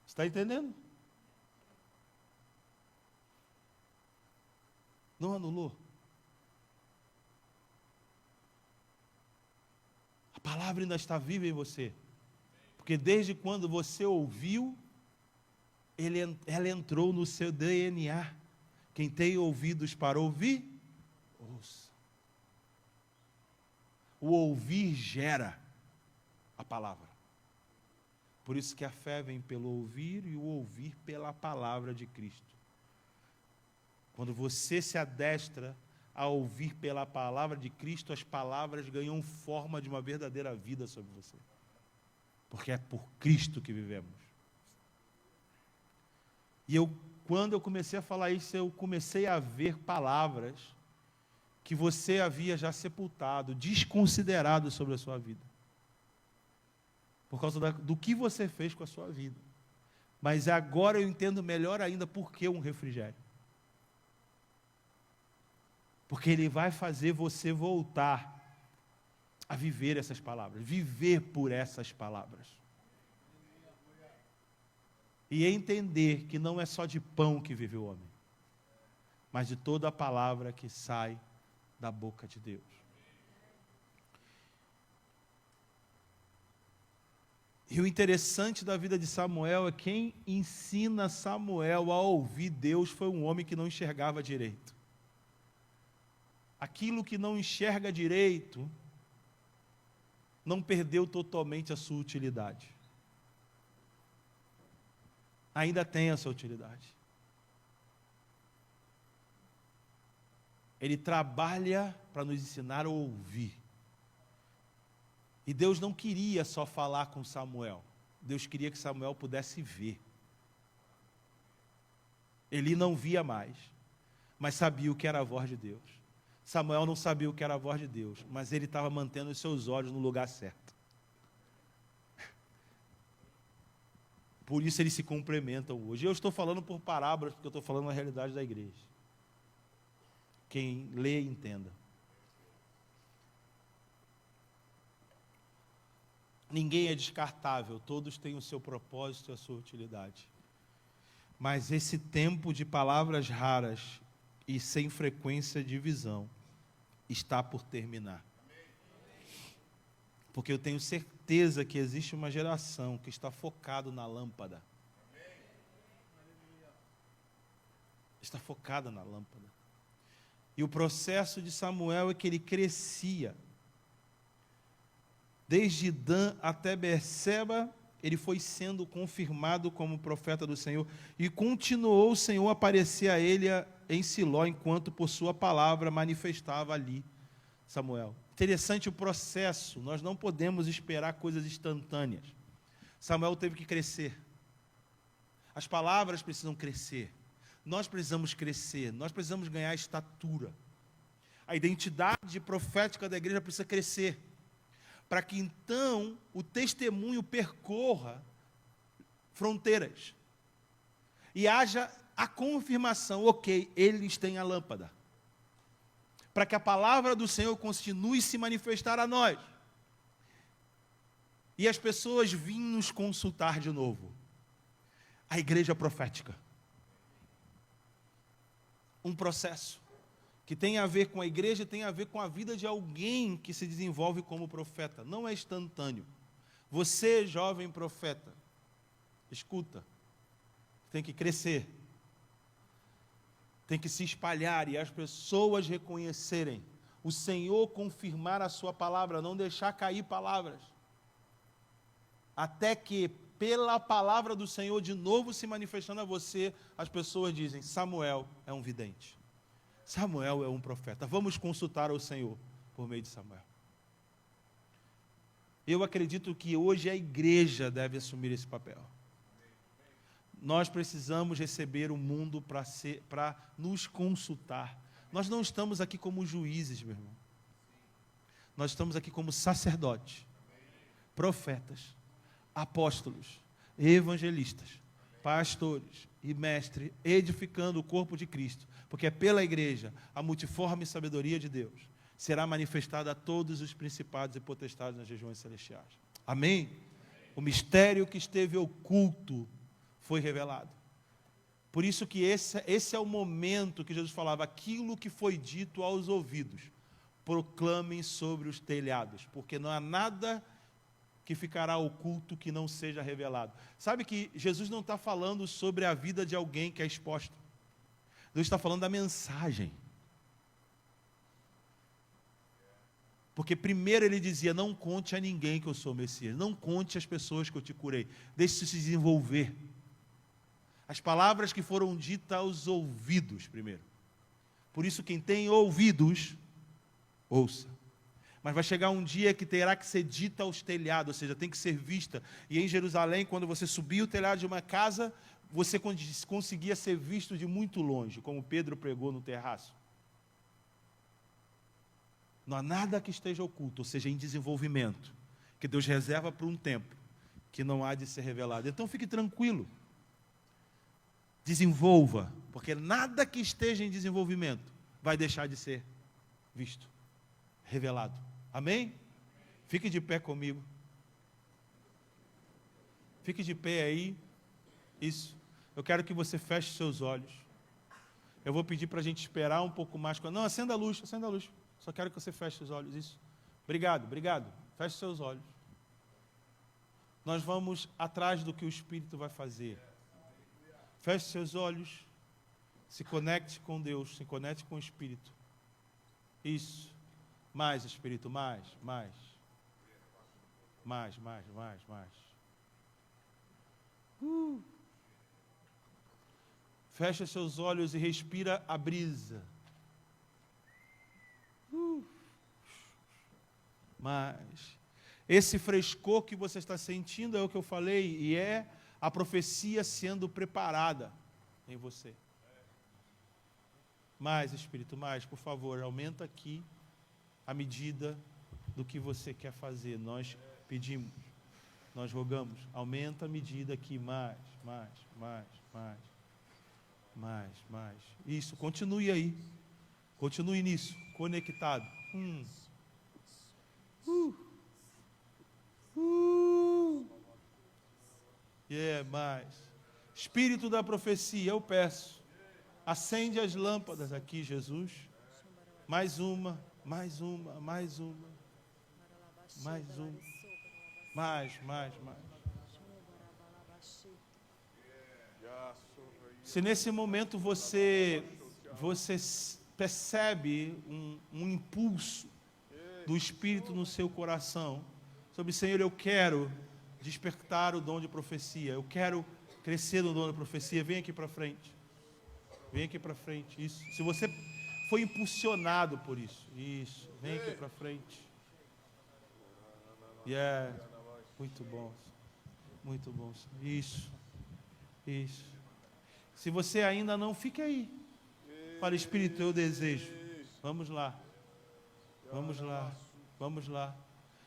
Está entendendo? Não anulou. A palavra ainda está viva em você. Porque desde quando você ouviu, ela entrou no seu DNA. Quem tem ouvidos para ouvir, ouça. O ouvir gera a palavra. Por isso que a fé vem pelo ouvir e o ouvir pela palavra de Cristo. Quando você se adestra a ouvir pela palavra de Cristo, as palavras ganham forma de uma verdadeira vida sobre você. Porque é por Cristo que vivemos. E quando eu comecei a falar isso, eu comecei a ver palavras que você havia já sepultado, desconsiderado sobre a sua vida. Por causa do que você fez com a sua vida. Mas agora eu entendo melhor ainda por que um refrigério. Porque ele vai fazer você voltar a viver essas palavras, viver por essas palavras. e entender que não é só de pão que vive o homem, mas de toda a palavra que sai da boca de Deus. E o interessante da vida de Samuel é que quem ensina Samuel a ouvir Deus foi um homem que não enxergava direito. Aquilo que não enxerga direito não perdeu totalmente a sua utilidade. Ainda tem a sua utilidade. Ele trabalha para nos ensinar a ouvir. E Deus não queria só falar com Samuel. Deus queria que Samuel pudesse ver. Eli não via mais, mas sabia o que era a voz de Deus. Samuel não sabia o que era a voz de Deus, mas ele estava mantendo os seus olhos no lugar certo. Por isso eles se complementam hoje. Eu estou falando por parábolas, porque eu estou falando a realidade da igreja. Quem lê, entenda. Ninguém é descartável, todos têm o seu propósito e a sua utilidade. Mas esse tempo de palavras raras e sem frequência de visão está por terminar. Porque eu tenho certeza que existe uma geração que está focado na lâmpada. Está focada na lâmpada. E o processo de Samuel é que ele crescia. Desde Dan até Berseba, ele foi sendo confirmado como profeta do Senhor. E continuou o Senhor a aparecer a ele em Siló, enquanto por sua palavra manifestava ali Samuel. Interessante o processo, nós não podemos esperar coisas instantâneas. Samuel teve que crescer. As palavras precisam crescer. Nós precisamos crescer, nós precisamos ganhar estatura. A identidade profética da igreja precisa crescer, para que então o testemunho percorra fronteiras e haja a confirmação, ok, eles têm a lâmpada, para que a palavra do Senhor continue a se manifestar a nós, e as pessoas vêm nos consultar de novo. A igreja profética, um processo que tem a ver com a igreja, tem a ver com a vida de alguém que se desenvolve como profeta. Não é instantâneo. Você, jovem profeta, escuta, tem que crescer, tem que se espalhar e as pessoas reconhecerem, o Senhor confirmar a sua palavra, não deixar cair palavras, até que pela palavra do Senhor de novo se manifestando a você, as pessoas dizem, Samuel é um vidente. Samuel é um profeta. Vamos consultar ao Senhor por meio de Samuel. Eu acredito que hoje a igreja deve assumir esse papel. Nós precisamos receber o mundo para nos consultar. Nós não estamos aqui como juízes, meu irmão. Nós estamos aqui como sacerdotes, profetas, apóstolos, evangelistas, pastores e mestres, edificando o corpo de Cristo, porque é pela igreja a multiforme sabedoria de Deus será manifestada a todos os principados e potestades nas regiões celestiais. Amém? O mistério que esteve oculto foi revelado. Por isso que esse é o momento que Jesus falava, aquilo que foi dito aos ouvidos, proclamem sobre os telhados, porque não há nada que ficará oculto que não seja revelado. Sabe que Jesus não está falando sobre a vida de alguém que é exposto. Deus está falando da mensagem. Porque primeiro ele dizia, não conte a ninguém que eu sou o Messias, não conte às pessoas que eu te curei, deixe se desenvolver. As palavras que foram ditas aos ouvidos primeiro. Por isso quem tem ouvidos, ouça. Mas vai chegar um dia que terá que ser dita aos telhados, ou seja, tem que ser vista. E em Jerusalém, quando você subia o telhado de uma casa, você conseguia ser visto de muito longe, como Pedro pregou no terraço. Não há nada que esteja oculto, ou seja, em desenvolvimento, que Deus reserva para um tempo, que não há de ser revelado. Então fique tranquilo. Desenvolva, porque nada que esteja em desenvolvimento vai deixar de ser visto, revelado. Amém? Fique de pé comigo. Fique de pé aí. Isso. Eu quero que você feche seus olhos. Eu vou pedir para a gente esperar um pouco mais. Não, acenda a luz, acenda a luz. Só quero que você feche os olhos. Isso. Obrigado, obrigado. Feche seus olhos. Nós vamos atrás do que o Espírito vai fazer. Feche seus olhos. Se conecte com Deus, se conecte com o Espírito. Isso. Mais, Espírito, mais. Mais. Fecha seus olhos e respira a brisa. Mas esse frescor que você está sentindo é o que eu falei, e é a profecia sendo preparada em você. Mais, Espírito, mais, por favor, aumenta aqui a medida do que você quer fazer. Nós pedimos, nós rogamos, aumenta a medida aqui, mais. Isso, continue aí. Continue nisso, conectado. Mais. Espírito da profecia, eu peço. Acende as lâmpadas aqui, Jesus. Mais uma. Mais. Se nesse momento você percebe um impulso do Espírito no seu coração, sobre, Senhor, eu quero despertar o dom de profecia, eu quero crescer no dom da profecia, vem aqui para frente. Vem aqui para frente, isso. Se você foi impulsionado por isso, vem aqui para frente. Muito bom, isso. Se você ainda não, fique aí. Fala, Espírito, eu desejo. Vamos lá.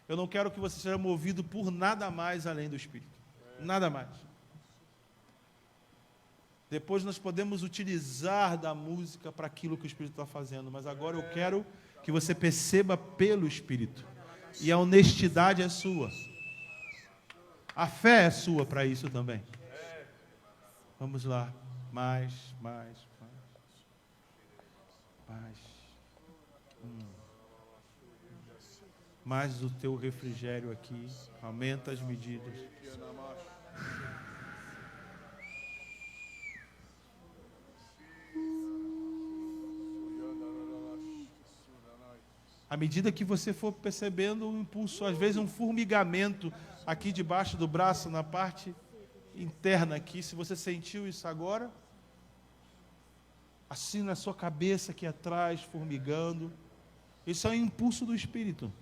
Eu não quero que você seja movido por nada mais além do Espírito. Nada mais. Depois nós podemos utilizar da música para aquilo que o Espírito está fazendo. Mas agora eu quero que você perceba pelo Espírito. E a honestidade é sua. A fé é sua para isso também. Vamos lá. Mais. Mais o teu refrigério aqui. Aumenta as medidas. À medida que você for percebendo um impulso, às vezes um formigamento aqui debaixo do braço, na parte interna aqui, se você sentiu isso agora, assim na sua cabeça aqui atrás, formigando, isso é um impulso do Espírito.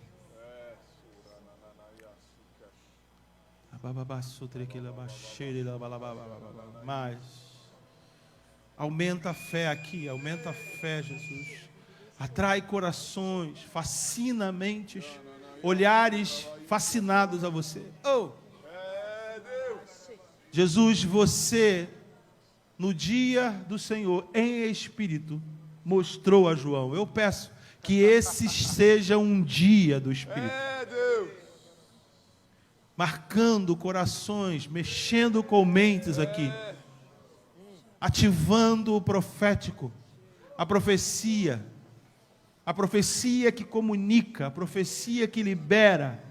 Mais. Aumenta a fé aqui, aumenta a fé, Jesus. Atrai corações, fascina mentes, olhares fascinados a você. Jesus, você, no dia do Senhor, em espírito, mostrou a João. Eu peço que esse seja um dia do Espírito. Marcando corações, mexendo com mentes aqui. Ativando o profético, a profecia que comunica, a profecia que libera.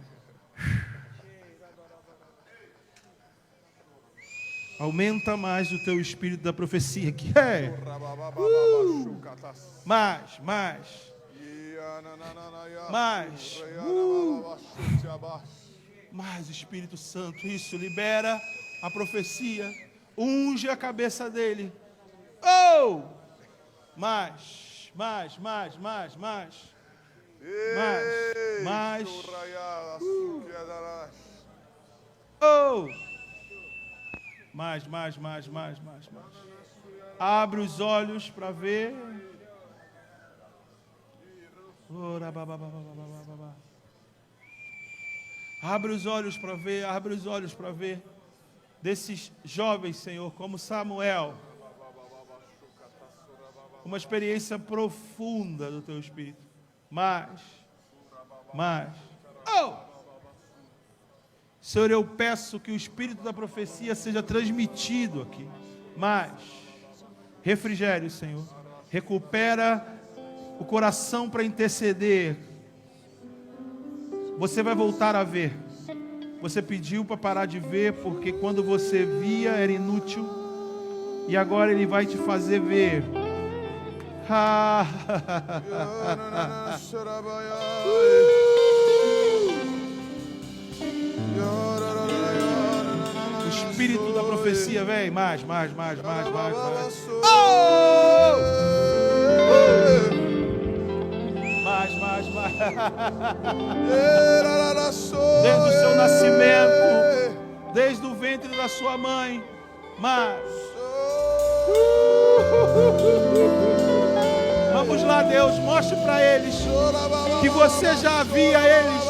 Aumenta mais o teu espírito da profecia aqui. Mais. Mais, Espírito Santo, isso, libera a profecia, unge a cabeça dele. Mais. Mais. Abre os olhos para ver. Abre os olhos para ver desses jovens, Senhor, como Samuel. Uma experiência profunda do teu Espírito. Mais. Senhor, eu peço que o espírito da profecia seja transmitido aqui. Mas, refrigério, Senhor. Recupera o coração para interceder. Você vai voltar a ver. Você pediu para parar de ver, porque quando você via era inútil. E agora Ele vai te fazer ver. O espírito da profecia, vem. Mais. Mais. Desde o seu nascimento, desde o ventre da sua mãe, mais. Vamos lá, Deus, mostre para eles que você já havia eles.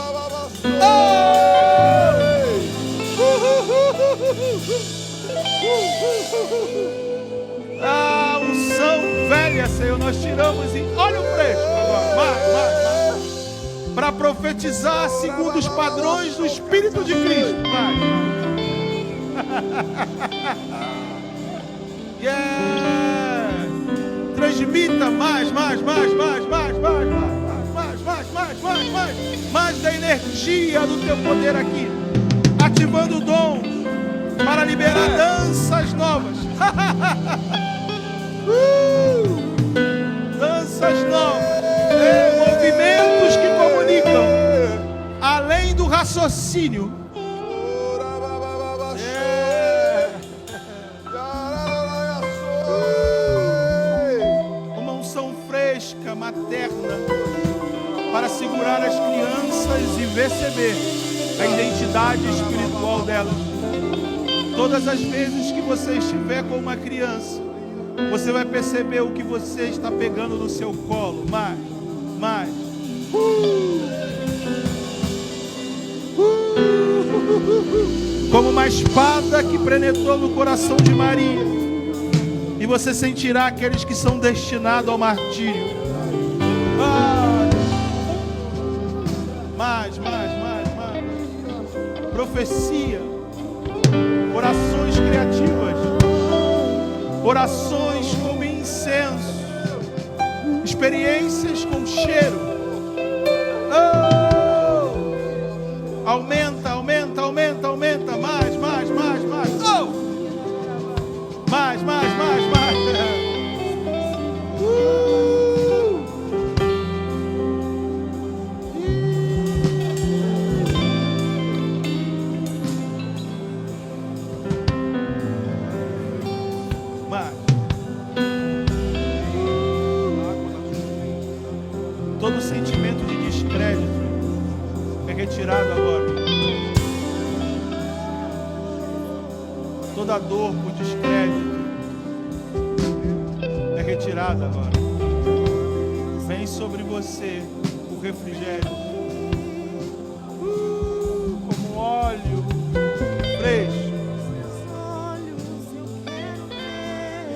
Unção velha, Senhor, nós tiramos e olha o fresco agora, mais. Para profetizar segundo os padrões do Espírito de Cristo. Transmita mais da energia do teu poder aqui, ativando dons para liberar danças novas. Danças novas. Movimentos que comunicam além do raciocínio. Uma unção fresca, materna, para segurar as crianças e perceber a identidade espiritual delas. Todas as vezes que você estiver com uma criança, você vai perceber o que você está pegando no seu colo. Mais. Como uma espada que penetrou no coração de Maria. E você sentirá aqueles que são destinados ao martírio. Mais. Profecia. Orações criativas. Orações como incenso. Experiências com cheiro. Aumenta. Mais. Mais. Todo sentimento de descrédito é retirado agora. Toda dor por descrédito é retirada agora. Vem sobre você o refrigério, como óleo fresco.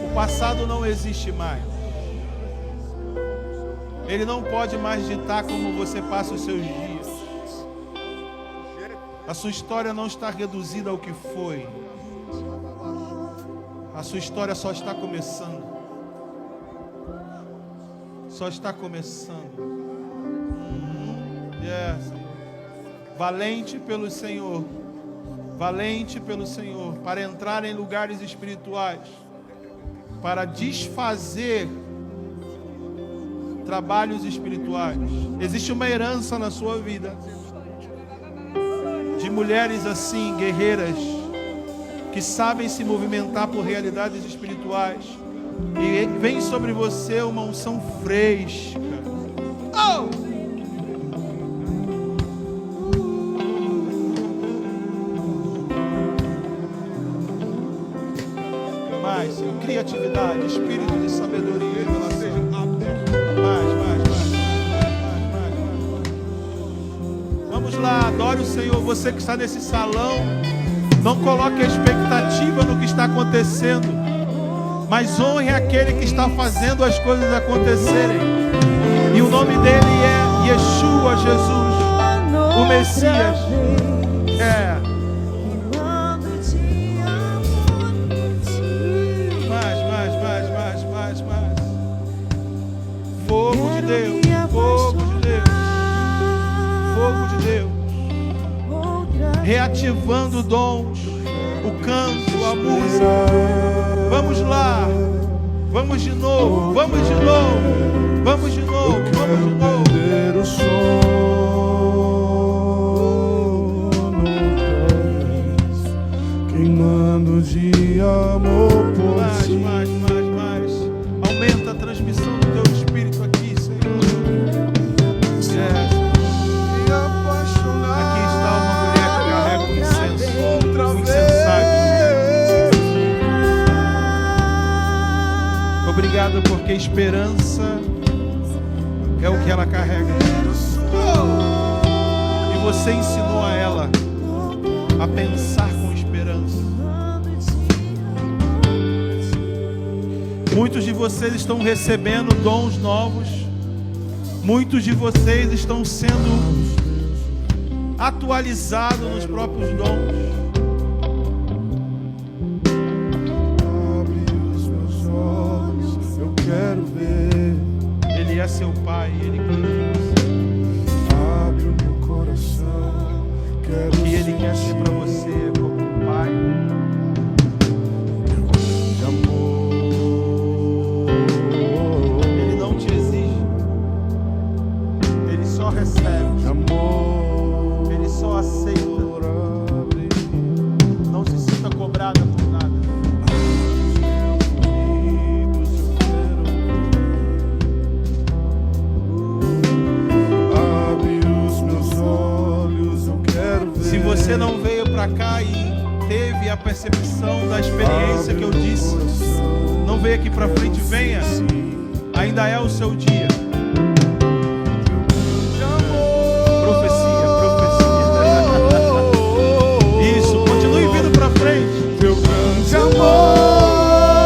O passado não existe mais. Ele não pode mais ditar como você passa os seus dias. A sua história não está reduzida ao que foi. A sua história só está começando. Só está começando. Valente pelo Senhor. Valente pelo Senhor. Para entrar em lugares espirituais. Para desfazer trabalhos espirituais. Existe uma herança na sua vida de mulheres assim, guerreiras, que sabem se movimentar por realidades espirituais. E vem sobre você uma unção fresca. Mais criatividade, espírito de sabedoria. Vamos lá, adore o Senhor. Você que está nesse salão, não coloque a expectativa no que está acontecendo, mas honre aquele que está fazendo as coisas acontecerem. E o nome dele é Yeshua, Jesus, o Messias. reativando dons, o canto, a música. Vamos lá, vamos de novo, vamos de novo, vamos de novo, vamos de novo. O sono queimando de amor por si. Mais. Aumenta a transmissão do teu espírito aqui, Senhor. Aqui está uma mulher que carrega um incenso, um incensário. Obrigado porque esperança é o que ela carrega. E você ensinou a ela a pensar com esperança. Muitos de vocês estão recebendo dons novos. Muitos de vocês estão sendo atualizados nos próprios dons. Abre os meus olhos, eu quero ver. Ele é seu pai, ele cuida de você. Abre o meu coração, quero O que ele quer ser para você como um pai. de amor. Ele não te exige. Ele só recebe. De amor. Ele só aceita. Abre Não se sinta cobrada por nada. ouvidos, eu quero ver. Abre os meus olhos, eu quero ver. Se você não veio para cá e teve a percepção da experiência que eu disse, não veio aqui para frente, venha. Ainda é o seu dia. Profecia. Isso, continue vindo para frente. Teu grande amor.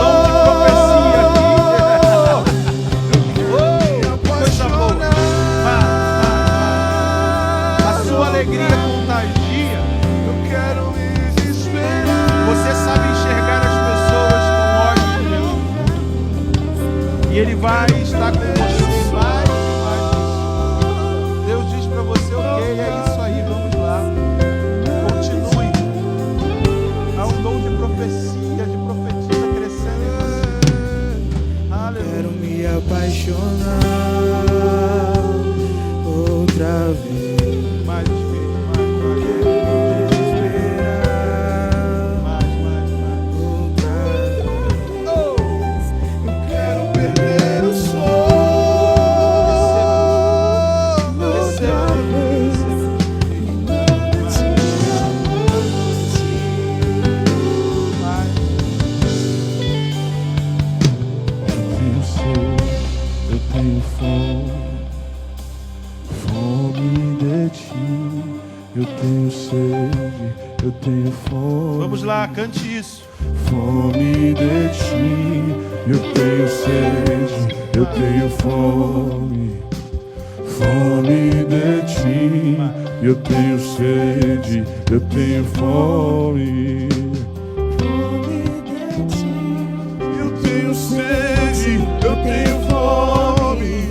Dom de profecia aqui. Coisa boa. A sua alegria contagia. Eu quero me desesperar. Você sabe enxergar as pessoas com olhos de Jesus. E Ele vai estar com você. Deus diz para você, ok, é isso aí, vamos lá. Continue. Há um dom de profecia, de profetia crescendo em você. Aleluia. Quero me apaixonar outra vez. Mais espírito, mais. Outra vez. Eu quero perder o sono. Receba. Eu tenho fome de ti. Eu tenho sede, eu tenho fome. Vamos lá, cante isso. Fome de ti, eu tenho sede, eu tenho fome. Fome de ti, eu tenho sede, eu tenho fome. Eu tenho sede, eu tenho fome.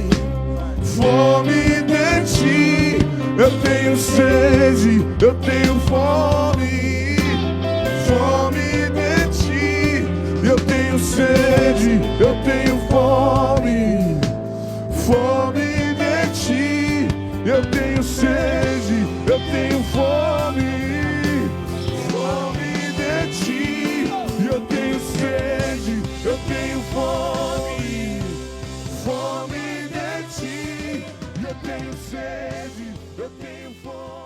Fome de ti, eu tenho sede, eu tenho fome. Fome de ti, eu tenho sede, eu tenho fome. Fome de ti, eu tenho sede, eu tenho fome. Fome de ti, eu tenho sede, eu tenho fome. Fome de ti, eu tenho sede, eu tenho fome.